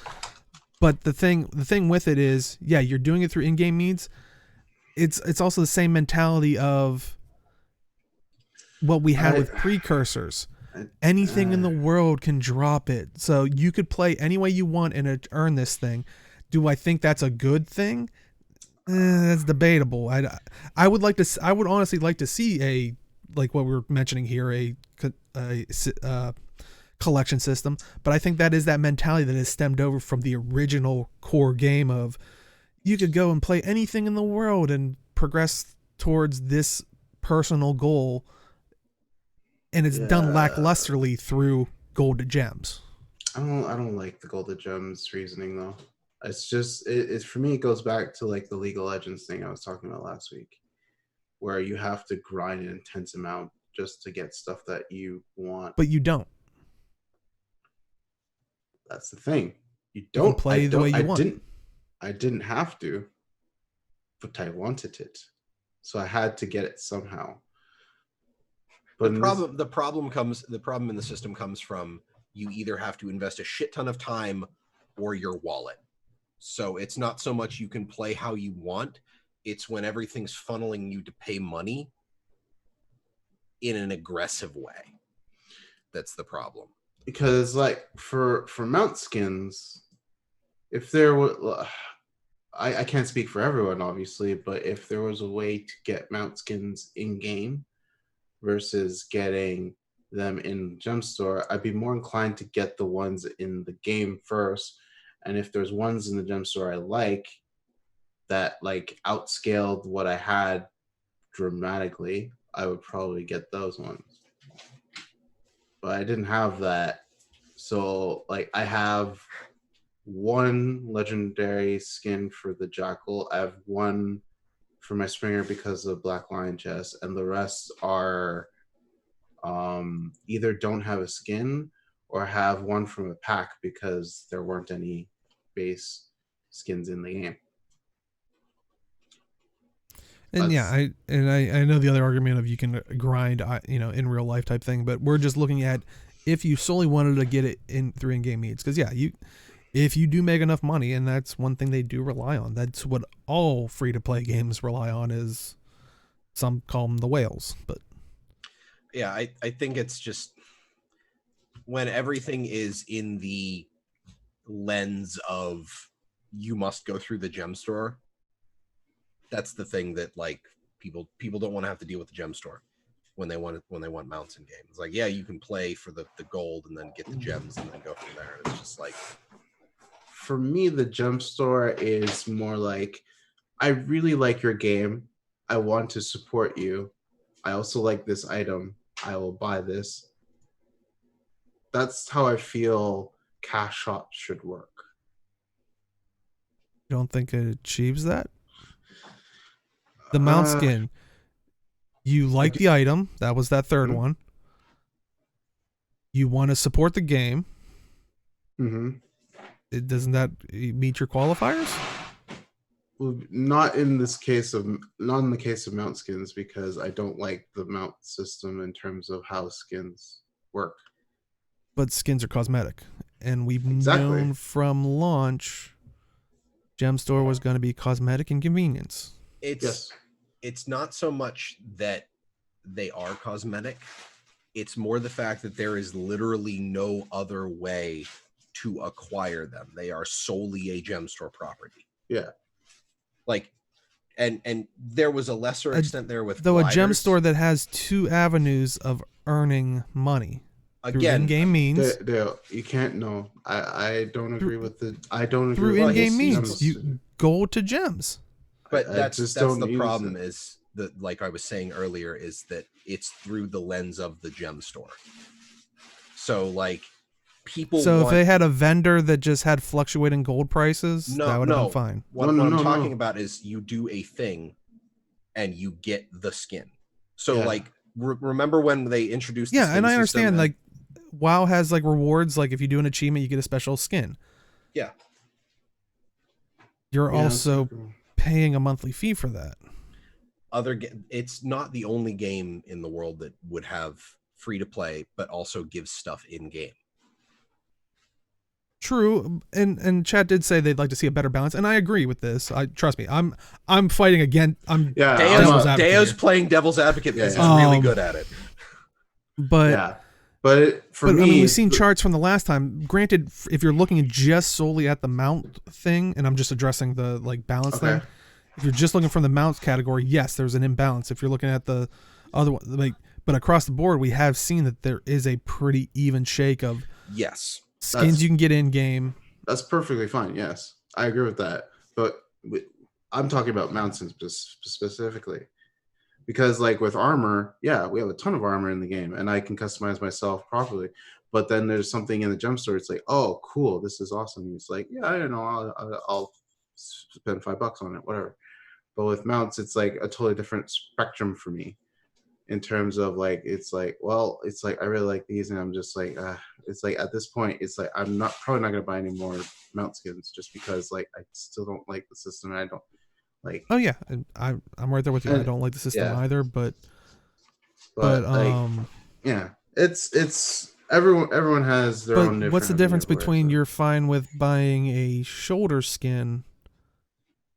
But the thing with it is, yeah, you're doing it through in-game needs. it's also the same mentality of what we had with precursors. Anything in the world can drop it, so you could play any way you want and earn this thing. Do I think that's a good thing? That's debatable. I would honestly like to see like what we were mentioning here, a collection system. But I think that is that mentality that is stemmed over from the original core game of you could go and play anything in the world and progress towards this personal goal, and it's done lacklusterly through gold to gems. I don't like the gold to gems reasoning though. It's just it's for me. It goes back to like the League of Legends thing I was talking about last week, where you have to grind an intense amount just to get stuff that you want. But you don't. That's the thing. You don't play the way you want. I didn't have to, but I wanted it, so I had to get it somehow. But the problem in the system comes from you either have to invest a shit ton of time or your wallet. So it's not so much you can play how you want. It's when everything's funneling you to pay money in an aggressive way. That's the problem. Because like for mount skins, if there were, I can't speak for everyone obviously, but if there was a way to get mount skins in game versus getting them in gem store, I'd be more inclined to get the ones in the game first. And if there's ones in the gem store I like that like outscaled what I had dramatically, I would probably get those ones. But I didn't have that. So like I have one legendary skin for the Jackal. I have one for my Springer because of Black Lion chest, and the rest are either don't have a skin or have one from a pack because there weren't any base skins in the game. And I know the other argument of you can grind, in real life type thing, but we're just looking at if you solely wanted to get it in through in-game needs, because if you do make enough money, and that's one thing they do rely on. That's what all free-to-play games rely on. Is some call them the whales, but yeah, I think it's just when everything is in the lens of you must go through the gem store. That's the thing that like people don't want to have to deal with the gem store when they want mounts in game. It's like, yeah, you can play for the gold and then get the gems and then go from there. It's just like, for me, the gem store is more like, I really like your game. I want to support you. I also like this item. I will buy this. That's how I feel cash shops should work. You don't think it achieves that? The mount skin, you like the item. That was that third one. You want to support the game. Doesn't that meet your qualifiers? Well, not in the case of mount skins, because I don't like the mount system in terms of how skins work. But skins are cosmetic, and we've known from launch, Gem Store was going to be cosmetic and convenience. It's not so much that they are cosmetic. It's more the fact that there is literally no other way to acquire them. They are solely a gem store property. Yeah. Like, and there was a lesser extent there with a gem store that has two avenues of earning money. Again, in-game means. You can't know. I don't agree with the. I don't agree through with in-game means. You gold to gems. But that's the problem. Is that, like I was saying earlier, is that it's through the lens of the gem store. So like people. So if they had a vendor that just had fluctuating gold prices, that would have been fine. What I'm talking about is you do a thing, and you get the skin. So like remember when they introduced? Yeah, and I understand like WoW has like rewards. Like if you do an achievement, you get a special skin. Yeah. You're also paying a monthly fee for that. It's not the only game in the world that would have free to play, but also gives stuff in game. True, and Chad did say they'd like to see a better balance, and I agree with this. Trust me, I'm fighting again. Deo's playing devil's advocate because he's really good at it. But for me, I mean, we've seen charts from the last time. Granted, if you're looking just solely at the mount thing, and I'm just addressing the like balance thing. If you're just looking from the mounts category, yes, there's an imbalance. If you're looking at the other one, but across the board, we have seen that there is a pretty even shake of skins you can get in game. That's perfectly fine. Yes, I agree with that. But I'm talking about mounts specifically because, like with armor, yeah, we have a ton of armor in the game, and I can customize myself properly. But then there's something in the jump store. It's like, oh, cool, this is awesome. It's like, yeah, I don't know, I'll spend $5 on it, whatever. But with mounts, it's like a totally different spectrum for me. In terms of like, it's like, well, it's like I really like these, and I'm just like, it's like at this point, it's like I'm probably not gonna buy any more mount skins just because like I still don't like the system, and I don't like. Oh yeah, and I'm right there with you. I don't like the system either, but like, yeah, it's everyone has their own. But what's the difference between you're fine with buying a shoulder skin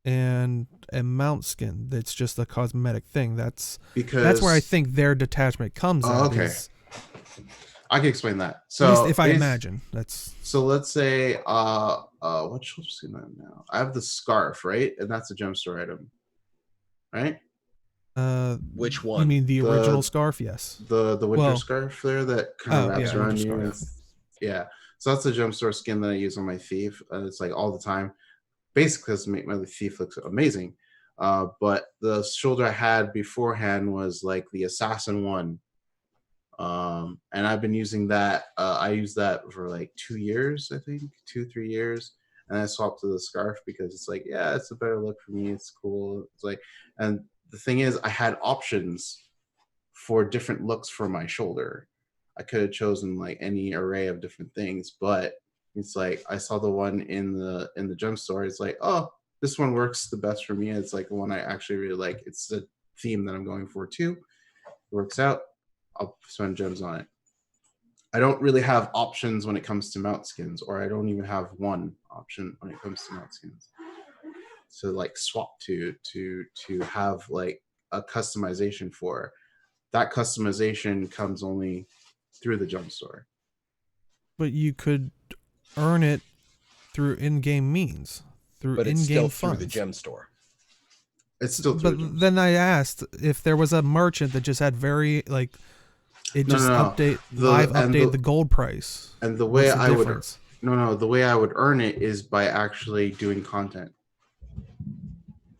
and a mount skin that's just a cosmetic thing? That's where I think their detachment comes in. Okay, I can explain that. So at least if I imagine that's so. Let's say what shoulder skin I have now? I have the scarf, right, and that's a gem store item, right? Which one? You mean the original scarf? Yes. The winter scarf there that kind of wraps around you. Yeah. So that's the gem store skin that I use on my thief. It's like all the time. Basically, to make my thief look amazing. But the shoulder I had beforehand was like the assassin one. And I've been using that. I used that for like 2 years, I think, 2-3 years. And I swapped to the scarf because it's like, yeah, it's a better look for me. It's cool. It's like, and the thing is, I had options for different looks for my shoulder. I could have chosen like any array of different things, but it's like I saw the one in the gem store. It's like, oh, this one works the best for me. It's like the one I actually really like. It's the theme that I'm going for too. It works out. I'll spend gems on it. I don't really have options when it comes to mount skins, or I don't even have one option when it comes to mount skins. To like swap to have like a customization for. That customization comes only through the jump store. But you could earn it through in-game means, through in-game funds. Through the gem store. It's still through. But then I asked if there was a merchant that just had very like it just update the gold price. And the way I would the way I would earn it is by actually doing content.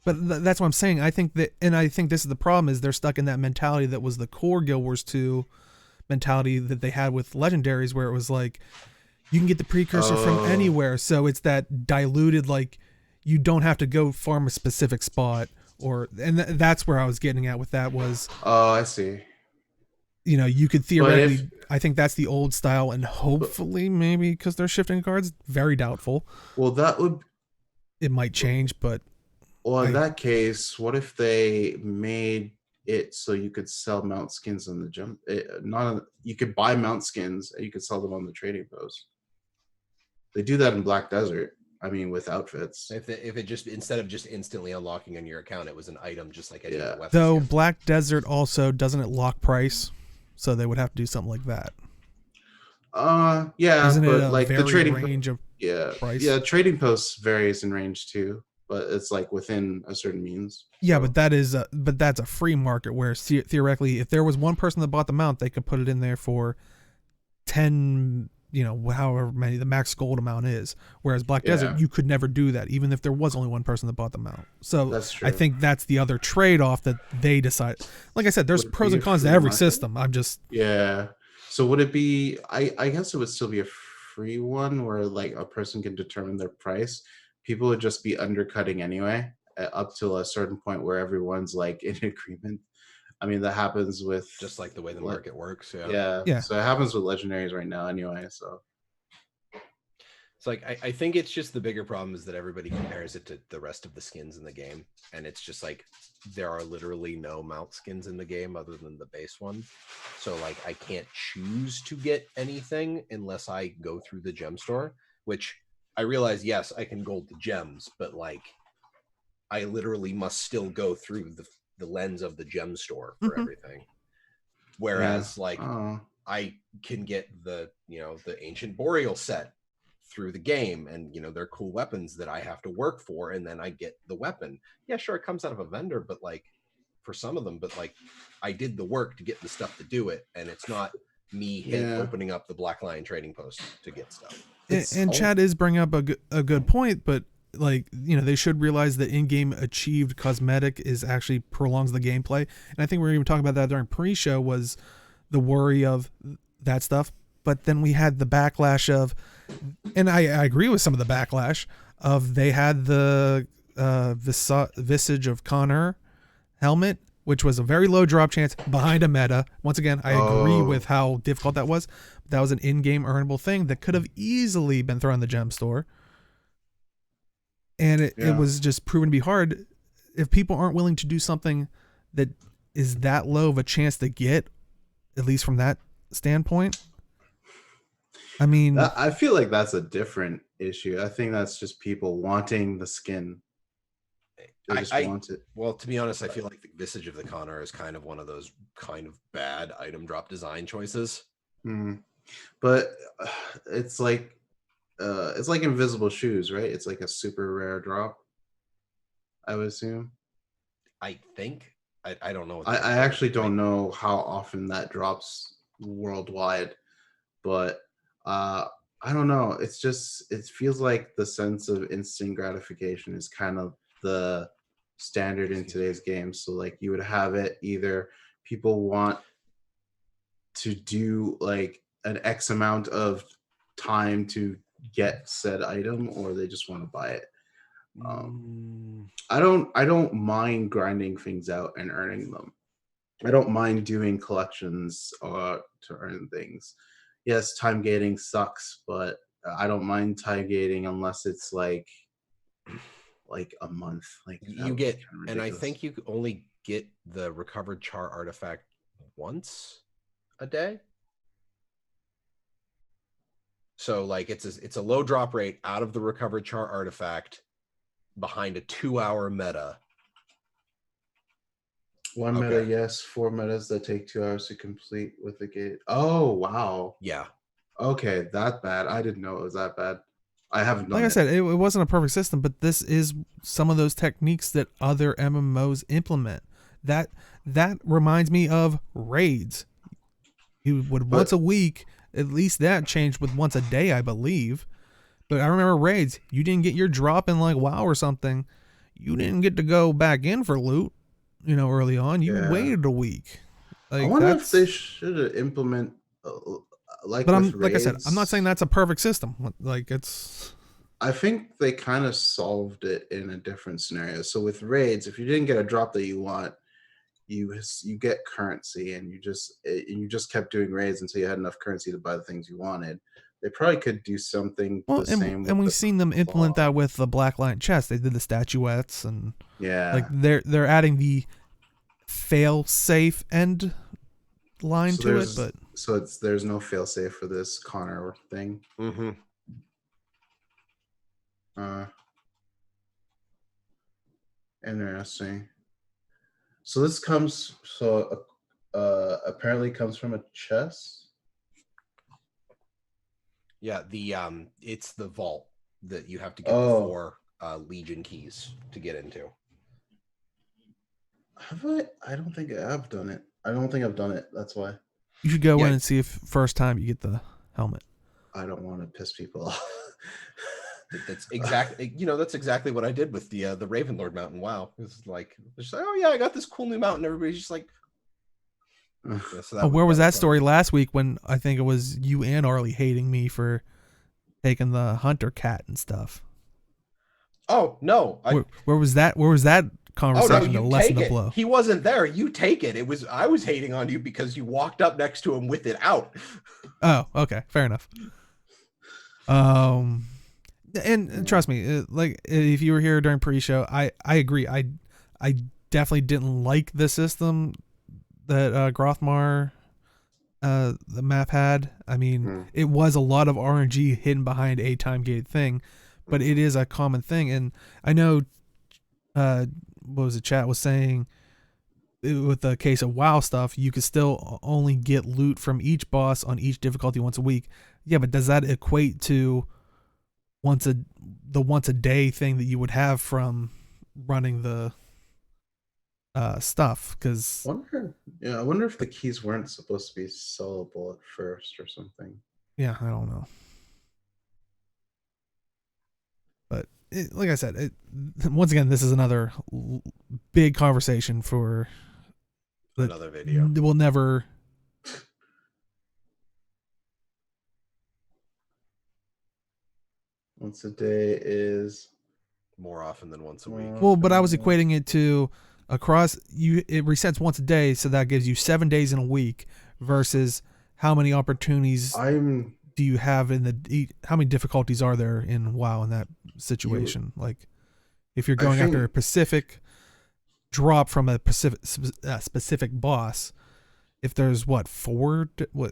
But that's what I'm saying. I think this is the problem, is they're stuck in that mentality that was the core Guild Wars 2 mentality that they had with legendaries, where it was like you can get the precursor from anywhere. So it's that diluted, like you don't have to go farm a specific spot, and that's where I was getting at with that was. Oh, I see. You know, you could theoretically. I think that's the old style, and hopefully, maybe because they're shifting cards, very doubtful. Well, it might change, but. Well, in that case, what if they made it so you could sell mount skins on the jump? You could buy mount skins and you could sell them on the trading post. They do that in Black Desert. I mean, with outfits. If it just, instead of just instantly unlocking on your account, it was an item just like any other weapon. Though skin. Black Desert also doesn't it lock price, so they would have to do something like that. Yeah, isn't but it like the trading range of price? Yeah, trading posts varies in range too. But it's like within a certain means. Yeah, so. But that's a free market where theoretically, if there was one person that bought the mount, they could put it in there for 10, however many the max gold amount is. Whereas Black Desert, you could never do that, even if there was only one person that bought the mount. So that's true. I think that's the other trade-off that they decide. Like I said, there's pros and cons to every system. I'm just So would it be? I guess it would still be a free one where like a person can determine their price. People would just be undercutting anyway up to a certain point where everyone's like in agreement. I mean, that happens with just like the way the market works. Yeah. So it happens with legendaries right now anyway. So it's like, I think it's just the bigger problem is that everybody compares it to the rest of the skins in the game. And it's just like, there are literally no mount skins in the game other than the base one. So like, I can't choose to get anything unless I go through the gem store, which I realize, yes, I can gold the gems, but like I literally must still go through the lens of the gem store for everything. Whereas like I can get the Ancient Boreal set through the game, and they're cool weapons that I have to work for, and then I get the weapon. Yeah, sure, it comes out of a vendor, but like for some of them, but like I did the work to get the stuff to do it, and it's not me opening up the Black Lion trading post to get stuff. And Chad is bringing up a good point, but like they should realize that in-game achieved cosmetic is actually prolongs the gameplay, and I think we were even talking about that during pre-show, was the worry of that stuff. But then we had the backlash of, and I agree with some of the backlash of, they had the Visage of Connor helmet, which was a very low drop chance behind a meta. Once again, I agree with how difficult that was. That was an in-game earnable thing that could have easily been thrown in the gem store. And it was just proven to be hard. If people aren't willing to do something that is that low of a chance to get, at least from that standpoint, I mean, I feel like that's a different issue. I think that's just people wanting the skin. They just want it. Well, to be honest, I feel like the Visage of the Connor is kind of one of those kind of bad item drop design choices. But it's like invisible shoes, right? It's like a super rare drop, I would assume. I think. I don't know. I actually don't know how often that drops worldwide, but I don't know. It feels like the sense of instant gratification is kind of the standard in today's game. So like you would have it, either people want to do like an X amount of time to get said item, or they just want to buy it. I don't mind grinding things out and earning them. I don't mind doing collections to earn things. Yes, time gating sucks, but I don't mind time gating unless it's like a month. Like you get, and I think you only get the recovered char artifact once a day. So like it's a low drop rate out of the recovered char artifact behind a 2-hour meta. One meta, yes. 4 metas that take 2 hours to complete with the gate. Oh wow. Yeah. Okay, that bad. I didn't know it was that bad. I haven't done like I said, it wasn't a perfect system, but this is some of those techniques that other MMOs implement. That reminds me of raids. You would once a week, at least that changed with once a day, I believe. But I remember raids, you didn't get your drop in like WoW or something. You didn't get to go back in for loot, early on. You waited a week. Like, I wonder if they should implement like I said, I'm not saying that's a perfect system. Like I think they kind of solved it in a different scenario. So with raids, if you didn't get a drop that you want, you get currency, and you just kept doing raids until you had enough currency to buy the things you wanted. They probably could do something the same. And we've seen them implement that with the Black Lion chest. They did the statuettes, and like they're adding the fail safe end line to it, but there's no fail safe for this Connor thing. Interesting. So this apparently comes from a chest. Yeah, it's the vault that you have to get the 4 Legion keys to get into. Have I? I don't think I have done it. I don't think I've done it. That's why. You should go in and see if first time you get the helmet. I don't want to piss people off. That's exactly that's exactly what I did with the Ravenlord mountain. Wow, it's like oh yeah, I got this cool new mountain. Everybody's just like. Where was that story last week when I think it was you and Arlie hating me for taking the hunter cat and stuff? Oh no! Where was that? Where was that conversation to lessen the blow? He wasn't there. You take it. I was hating on you because you walked up next to him with it out. Oh, okay, fair enough. And trust me, like if you were here during pre-show, I agree. I definitely didn't like the system that Grothmar the map had. I mean, it was a lot of RNG hidden behind a time gated thing, but it is a common thing. And I know, what was the chat was saying, with the case of WoW stuff, you could still only get loot from each boss on each difficulty once a week. Yeah, but does that equate to once a day thing that you would have from running the stuff? Because I wonder if the keys weren't supposed to be sellable at first or something. Yeah, I don't know. But like I said, once again, this is another big conversation for another video. We'll never. Once a day is more often than once a week. Well, but I was equating it to across it resets once a day, so that gives you 7 days in a week versus how many opportunities do you have how many difficulties are there in WoW in that situation? Like if you're going after a specific drop from a specific boss, if there's what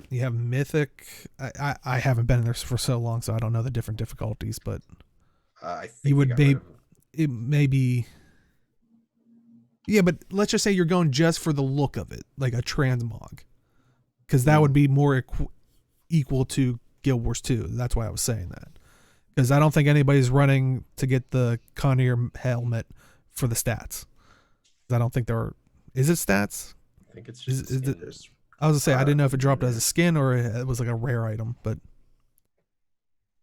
you have mythic, I haven't been in there for so long, so I don't know the different difficulties, but I think you would be, it may be, yeah, but let's just say you're going just for the look of it, like a transmog, because that would be more equal to Guild Wars 2. That's why I was saying that, because I don't think anybody's running to get the Conir helmet for the stats. I don't think there are. Is it stats? I think it's just I was gonna say I didn't know if it dropped as a skin or it was like a rare item, but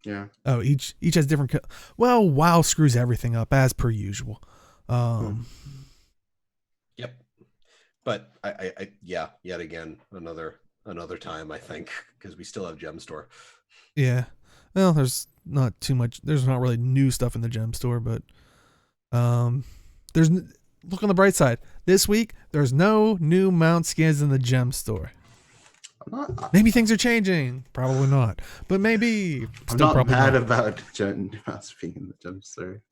yeah. Oh, each has different. Well, WoW screws everything up as per usual. Yep. But I yet again another time, I think, because we still have Gem Store. Yeah. Well, there's not too much. There's not really new stuff in the Gem Store, but there's. Look on the bright side. This week, there's no new mount skins in the Gem Store. Maybe things are changing. Probably not. But maybe. I'm not mad about mounts being in the Gem Store.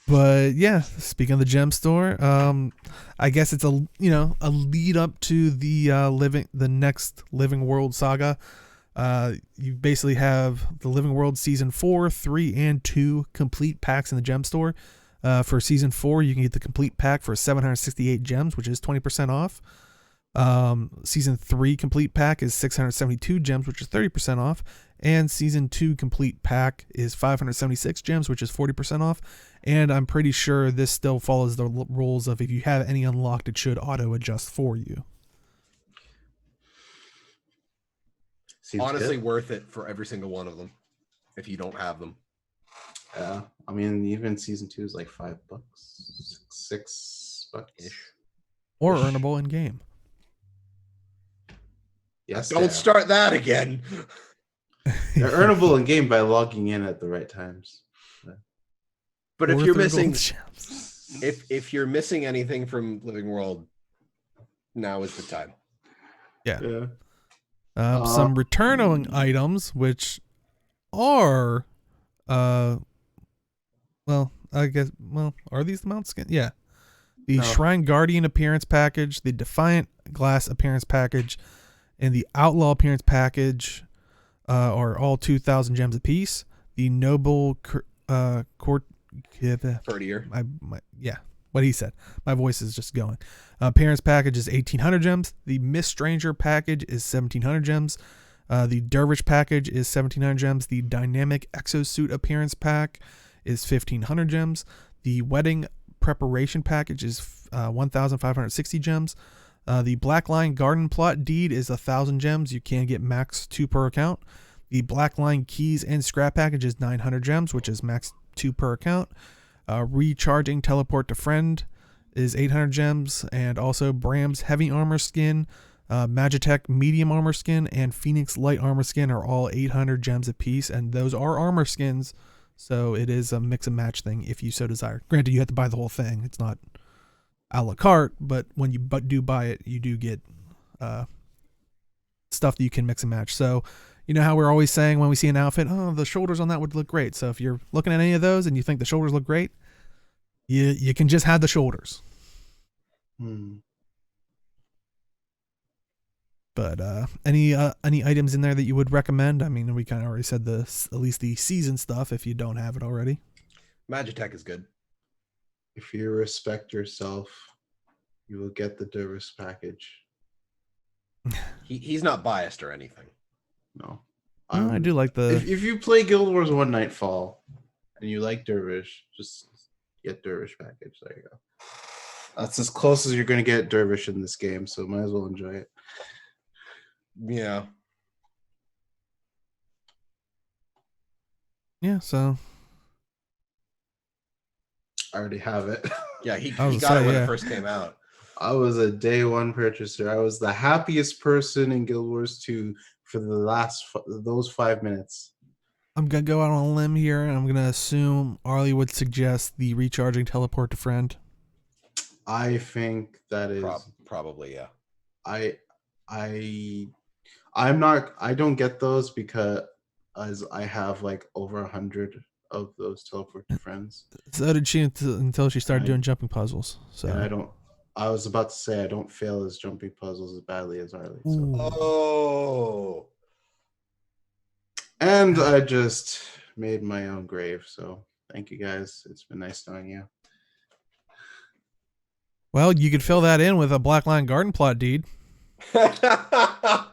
But yeah, speaking of the Gem Store, I guess it's a lead up to the next Living World Saga. You basically have the Living World Season 4, 3, and 2 complete packs in the Gem Store. For Season 4, you can get the complete pack for 768 gems, which is 20% off. Season 3 complete pack is 672 gems, which is 30% off. And Season 2 complete pack is 576 gems, which is 40% off. And I'm pretty sure this still follows the rules of if you have any unlocked, it should auto adjust for you. Honestly, worth it for every single one of them if you don't have them. Yeah, I mean, even Season 2 is like $5, $6 ish, or earnable in game. Yes, don't start that again. They're earnable in game by logging in at the right times. But if you're missing, if you're missing anything from Living World, now is the time. Yeah. Some returning items, which are, are these the mount skin? Yeah. The Shrine Guardian appearance package, the Defiant Glass appearance package, and the Outlaw appearance package are all 2,000 gems apiece. The Noble Courtier. What he said. My voice is just going. Appearance package is 1,800 gems. The Mist Stranger package is 1,700 gems. The Dervish package is 1,700 gems. The Dynamic Exosuit appearance pack is 1,500 gems. The Wedding Preparation package is 1,560 gems. The Black Line Garden Plot Deed is 1,000 gems. You can get max 2 per account. The Black Line Keys and Scrap package is 900 gems, which is max 2 per account. Recharging Teleport to Friend is 800 gems, and also Bram's Heavy Armor Skin, Magitech Medium Armor Skin, and Phoenix Light Armor Skin are all 800 gems apiece, and those are armor skins, so it is a mix and match thing if you so desire. Granted, you have to buy the whole thing. It's not a la carte, but when you do buy it, you do get stuff that you can mix and match. So you know how we're always saying when we see an outfit, oh, the shoulders on that would look great. So if you're looking at any of those and you think the shoulders look great, you can just have the shoulders. But any items in there that you would recommend? I mean, we kind of already said at least the season stuff if you don't have it already. Magitech is good. If you respect yourself, you will get the Dervish package. He's not biased or anything. No. I do like the... If you play Guild Wars One Nightfall and you like Dervish, just get Dervish package. There you go. That's as close as you're going to get Dervish in this game, so might as well enjoy it. Yeah. Yeah, so... I already have it. Yeah, he got it when it first came out. I was a day one purchaser. I was the happiest person in Guild Wars 2 for those 5 minutes. I'm going to go out on a limb here, and I'm going to assume Arlie would suggest the recharging teleport to friend. I think that is... Probably, yeah. I don't get those because I have like over 100 of those teleport to friends. So did she until she started doing jumping puzzles. So I was about to say I don't fail as jumping puzzles as badly as Arlie. So. Oh. And I just made my own grave. So thank you guys. It's been nice knowing you. Well, you could fill that in with a Blackline Garden Plot deed. I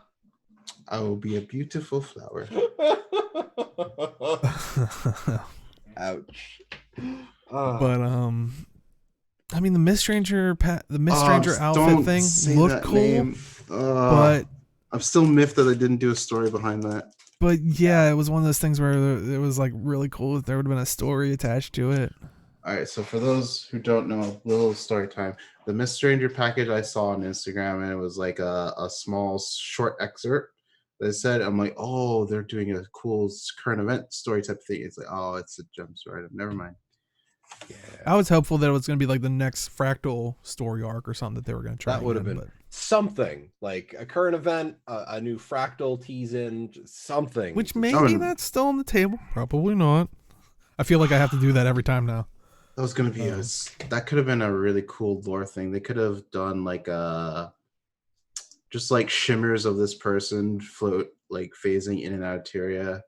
will be a beautiful flower. Ouch. But I mean the Mist Ranger outfit thing looked cool, but I'm still miffed that I didn't do a story behind that. But yeah, it was one of those things where it was like really cool if there would have been a story attached to it. All right, so for those who don't know, little story time. The Mist Ranger package I saw on Instagram, and it was like a small short excerpt. They said, I'm like, oh, they're doing a cool current event story type thing. It's like, oh, it's a jump story. Never mind. Yeah. I was hopeful that it was going to be like the next Fractal story arc or something that they were going to try. That would have been something like a current event, a new Fractal tease in, something. Which maybe that's still on the table. Probably not. I feel like I have to do that every time now. That was going to be that could have been a really cool lore thing. They could have done like just like shimmers of this person float, like phasing in and out of Tyria,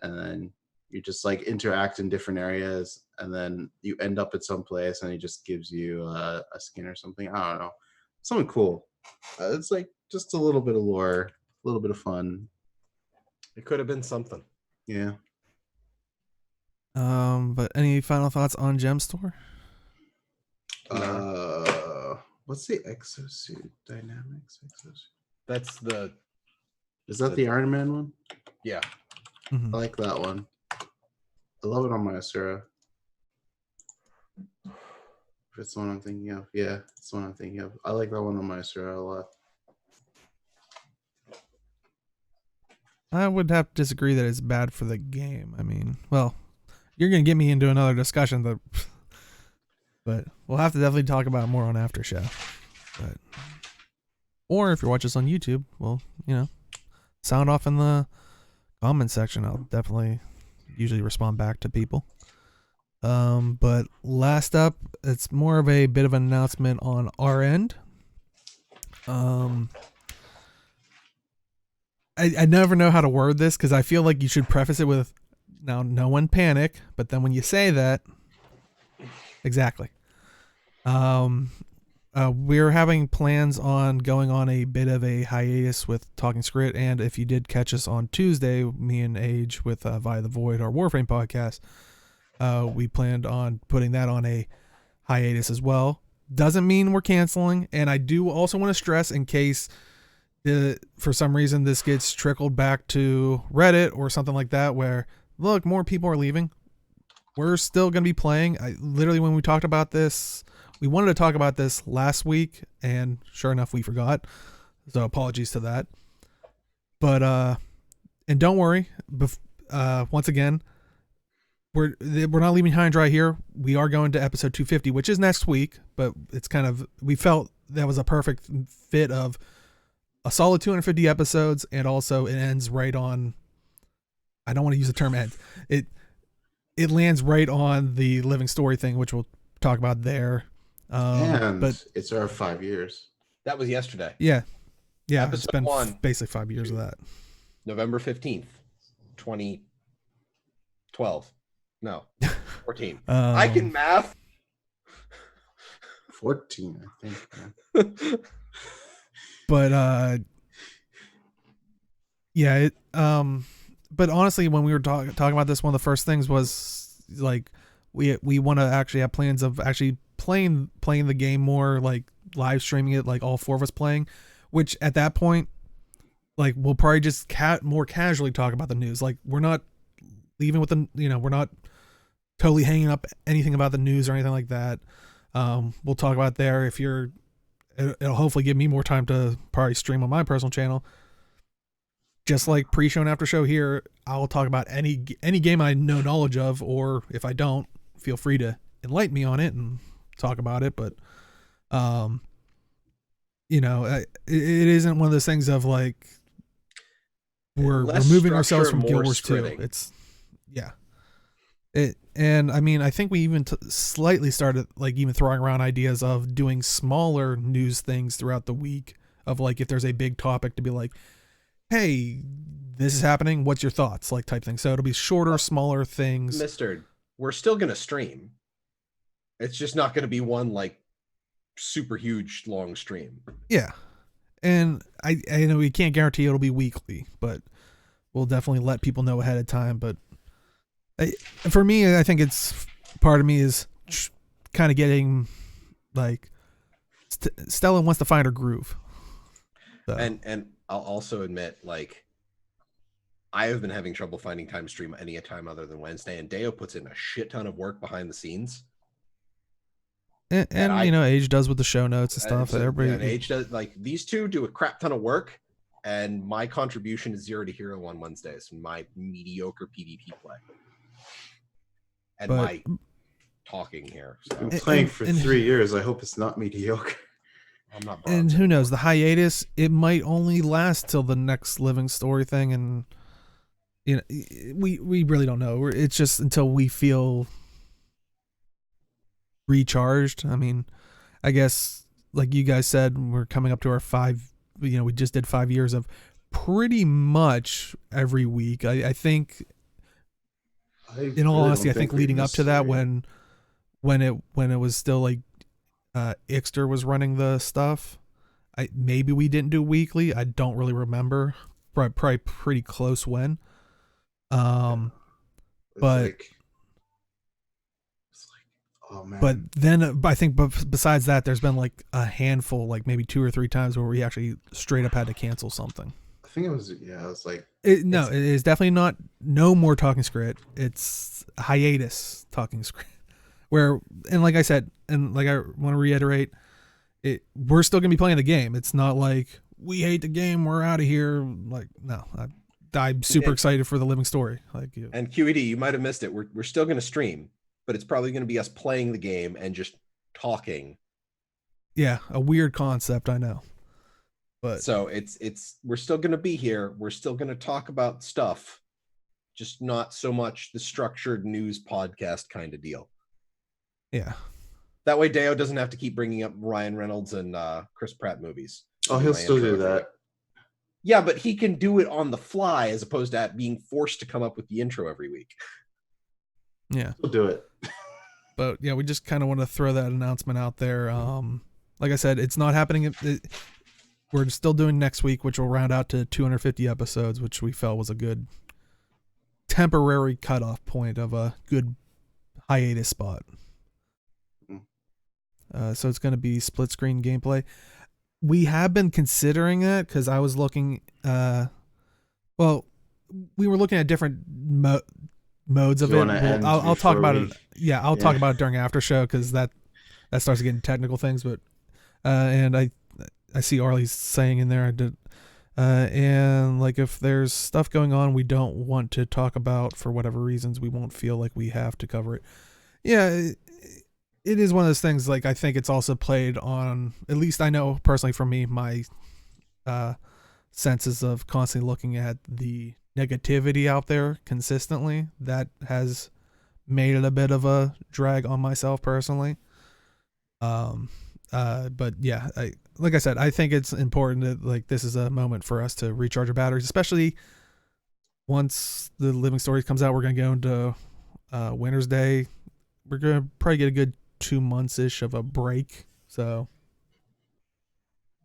and then you just like interact in different areas, and then you end up at some place, and he just gives you a skin or something. I don't know, something cool. It's like just a little bit of lore, a little bit of fun. It could have been something. Yeah. But any final thoughts on Gem Store? What's the exosuit dynamics exosuit? That's the. Is that the Iron Man one? Yeah. Mm-hmm. I like that one. I love it on my Asura. If it's the one I'm thinking of. Yeah, it's the one I'm thinking of. I like that one on my Asura a lot. I would have to disagree that it's bad for the game. I mean, well, you're going to get me into another discussion, but we'll have to definitely talk about it more on After Show. Or if you're watching us on YouTube, well, sound off in the comment section. I'll definitely usually respond back to people. But last up, it's more of a bit of an announcement on our end. I never know how to word this because I feel like you should preface it with, now no one panic, but then when you say that, exactly. We're having plans on going on a bit of a hiatus with Talking Skritt, and if you did catch us on Tuesday, me and Age with Via the Void, our Warframe podcast, we planned on putting that on a hiatus as well. Doesn't mean we're canceling, and I do also want to stress, in case for some reason this gets trickled back to Reddit or something like that, where look, more people are leaving, we're still going to be playing. Literally, when we talked about this, we wanted to talk about this last week, and sure enough, we forgot. So apologies to that. But and don't worry. Once again, we're not leaving high and dry here. We are going to episode 250, which is next week. But it's kind of, we felt that was a perfect fit of a solid 250 episodes, and also it ends right on. I don't want to use the term ends. It lands right on the living story thing, which we'll talk about there. But it's our 5 years. That was yesterday. Yeah. Yeah, Episode it's been 1, basically 5 years of that. November 15th, 2012. No, 14. I can math. 14, I think. But yeah, but honestly, when we were talking about this, one of the first things was like we want to actually have plans of actually playing the game more, like live streaming it, like all 4 of us playing, which at that point, like we'll probably just more casually talk about the news. Like we're not leaving with we're not totally hanging up anything about the news or anything like that. We'll talk about it there. It'll hopefully give me more time to probably stream on my personal channel. Just like pre-show and after show here, I'll talk about any game I know knowledge of, or if I don't, feel free to enlighten me on it and talk about it. But, it isn't one of those things of like we're removing ourselves from Guild Wars 2. It's and I mean, I think we even slightly started like even throwing around ideas of doing smaller news things throughout the week of like if there's a big topic to be like, hey, this is happening, what's your thoughts, like type thing. So it'll be shorter, smaller things. We're still gonna stream. It's just not gonna be one like super huge long stream. Yeah, and I know we can't guarantee it'll be weekly, but we'll definitely let people know ahead of time. But for me, I think it's part of me is kind of getting like Stella wants to find her groove. So. And I'll also admit, like, I have been having trouble finding time to stream any time other than Wednesday, and Deo puts in a shit ton of work behind the scenes. And Age does with the show notes and stuff. So, and Age does, like, these two do a crap ton of work, and my contribution is 0 to hero on Wednesdays, my mediocre PvP play. And my talking here. So. I've been playing for 3 years. I hope it's not mediocre. I'm not. And who knows? The hiatus, it might only last till the next Living Story thing, and we really don't know. It's just until we feel recharged. I mean, I guess like you guys said, we're coming up to our 5. We just did 5 years of pretty much every week. I think. In all honesty, I think leading up to that, when it was still like Ixter was running the stuff, maybe we didn't do weekly. I don't really remember. Probably pretty close when. But oh man. But then I think besides that, there's been like a handful, like maybe 2 or 3 times where we actually straight up had to cancel something. I think it was like it is definitely not no more talking Skritt. It's hiatus talking Skritt. Where, and like I said, and like I want to reiterate, we're still gonna be playing the game. It's not like we hate the game, we're out of here. Like, no, I'm super excited for the Living Story. Like, and QED, you might have missed it. We're still gonna stream, but it's probably gonna be us playing the game and just talking. Yeah, a weird concept, I know. But so we're still gonna be here. We're still gonna talk about stuff, just not so much the structured news podcast kind of deal. Yeah. That way Deo doesn't have to keep bringing up Ryan Reynolds and Chris Pratt movies. Oh, he'll still do that. Yeah, but he can do it on the fly as opposed to being forced to come up with the intro every week. Yeah. We'll do it. But yeah, we just kind of want to throw that announcement out there. Like I said, it's not happening. We're still doing next week, which will round out to 250 episodes, which we felt was a good temporary cutoff point of a good hiatus spot. So it's going to be split screen gameplay. We have been considering that because I was looking. Well, we were looking at different modes of it. I'll talk about it. Yeah, I'll talk about it during after show because that starts getting technical things. But and I see Arlie's saying in there, and like if there's stuff going on we don't want to talk about for whatever reasons, we won't feel like we have to cover it. Yeah. It is one of those things, like, I think it's also played on, at least I know personally for me, my senses of constantly looking at the negativity out there consistently. That has made it a bit of a drag on myself personally. But yeah, like I said, I think it's important that like this is a moment for us to recharge our batteries, especially once the Living Stories comes out. We're gonna go into Winter's Day. We're gonna probably get a good 2 months ish of a break. So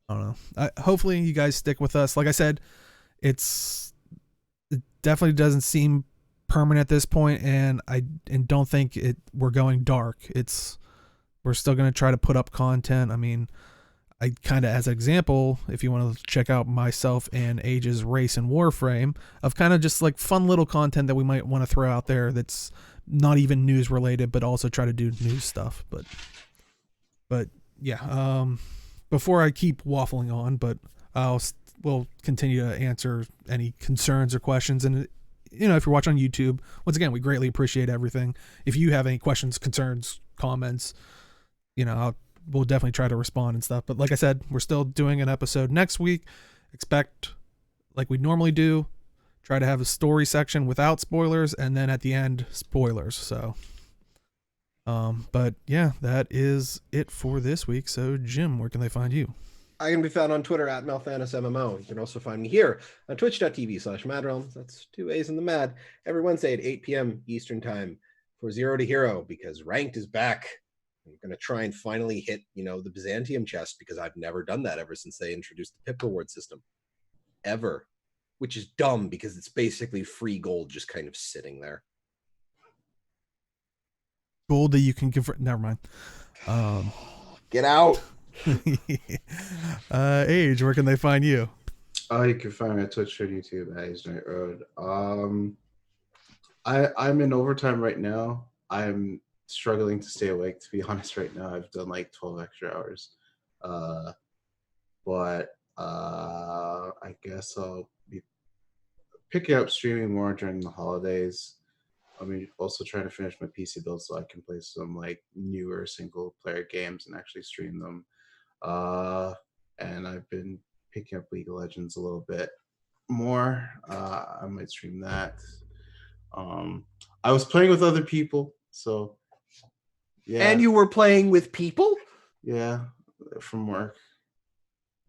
I don't know. Hopefully you guys stick with us. Like I said, it definitely doesn't seem permanent at this point, and I don't think we're going dark. We're still going to try to put up content. I mean, I kind of, as an example, if you want to check out myself and Age's Race and Warframe, of kind of just like fun little content that we might want to throw out there that's not even news related, but also try to do news stuff. But yeah, before I keep waffling on, but we'll continue to answer any concerns or questions. And you know, if you're watching on YouTube, once again, we greatly appreciate everything. If you have any questions, concerns, comments, you know, we'll definitely try to respond and stuff. But like I said, we're still doing an episode next week. Expect, like we normally do, try to have a story section without spoilers, and then at the end, spoilers. So, but yeah, that is it for this week. So Jim, where can they find you? I can be found on Twitter at MalThanosMMO. You can also find me here on twitch.tv/MAADrealms. That's 2 A's in the MAAD. Every Wednesday at 8 p.m. Eastern Time for Zero to Hero, because Ranked is back. I'm going to try and finally hit, you know, the Byzantium chest, because I've never done that ever since they introduced the PIP reward system. Ever. Which is dumb, because it's basically free gold just kind of sitting there. Gold that you can give for... Never mind. Get out! Age, where can they find you? You can find me on Twitch or YouTube at Age Night Road. I'm in overtime right now. I'm struggling to stay awake, to be honest. Right now I've done like 12 extra hours, but I guess I'll be picking up streaming more during the holidays. I'm also trying to finish my PC build so I can play some like newer single player games and actually stream them. And I've been picking up League of Legends a little bit more. I might stream that. I was playing with other people, so yeah. And you were playing with people? Yeah, from work.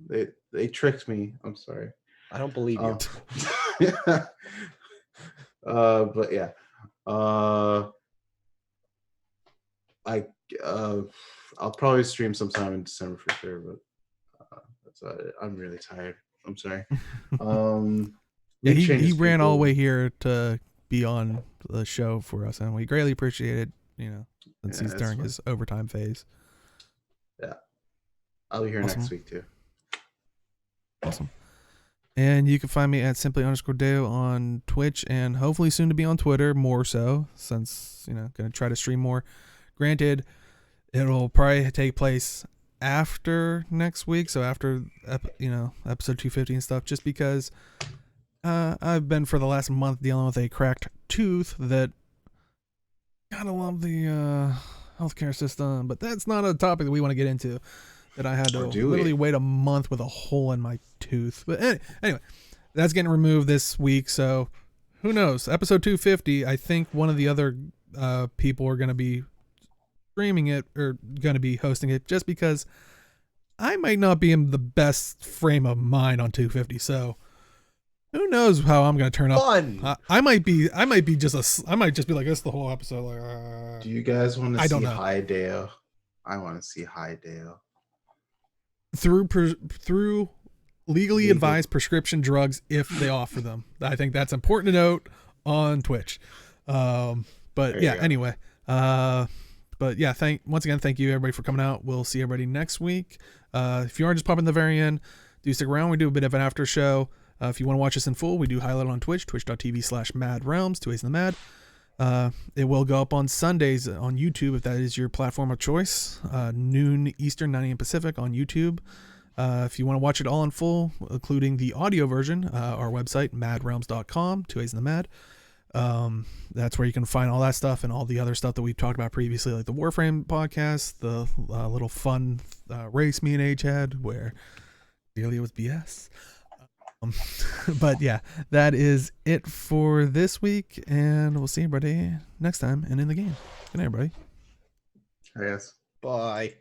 They tricked me. I'm sorry. I don't believe you. Yeah. But yeah. I'll probably stream sometime in December for sure, but that's it. I'm really tired. I'm sorry. Yeah, he ran all the way here to be on the show for us, and we greatly appreciate it, you know, since he's during his overtime phase. Yeah. I'll be here next week too. Awesome. And you can find me at simply_Deo on Twitch, and hopefully soon to be on Twitter more so, since, you know, going to try to stream more. Granted, it'll probably take place after next week, so after, you know, episode 250 and stuff, just because I've been for the last month dealing with a cracked tooth that gotta love the healthcare system, but that's not a topic that we want to get into. That I had to literally wait a month with a hole in my tooth. But anyway, that's getting removed this week, so who knows? Episode 250, I think one of the other people are going to be streaming it or going to be hosting it, just because I might not be in the best frame of mind on 250. So who knows how I'm going to turn up? I might just be like this the whole episode. Like, do you guys want to see Hi Dale? I want to see Hi Dale. Through legally advised prescription drugs, if they offer them. I think that's important to note on Twitch. But yeah, anyway. But yeah, once again, thank you everybody for coming out. We'll see everybody next week. If you are just popping the very end, do stick around. We do a bit of an after show. If you want to watch us in full, we do highlight on Twitch, twitch.tv/MAADrealms, 2 A's in the MAAD. It will go up on Sundays on YouTube if that is your platform of choice. Noon Eastern, 9 a.m. Pacific on YouTube. If you want to watch it all in full, including the audio version, our website, maadrealms.com, 2 A's in the MAAD. That's where you can find all that stuff and all the other stuff that we've talked about previously, like the Warframe podcast, the little fun race me and Age had, where really it was BS. But yeah, that is it for this week, and we'll see everybody next time and in the game. Good night, everybody. Yes. Bye.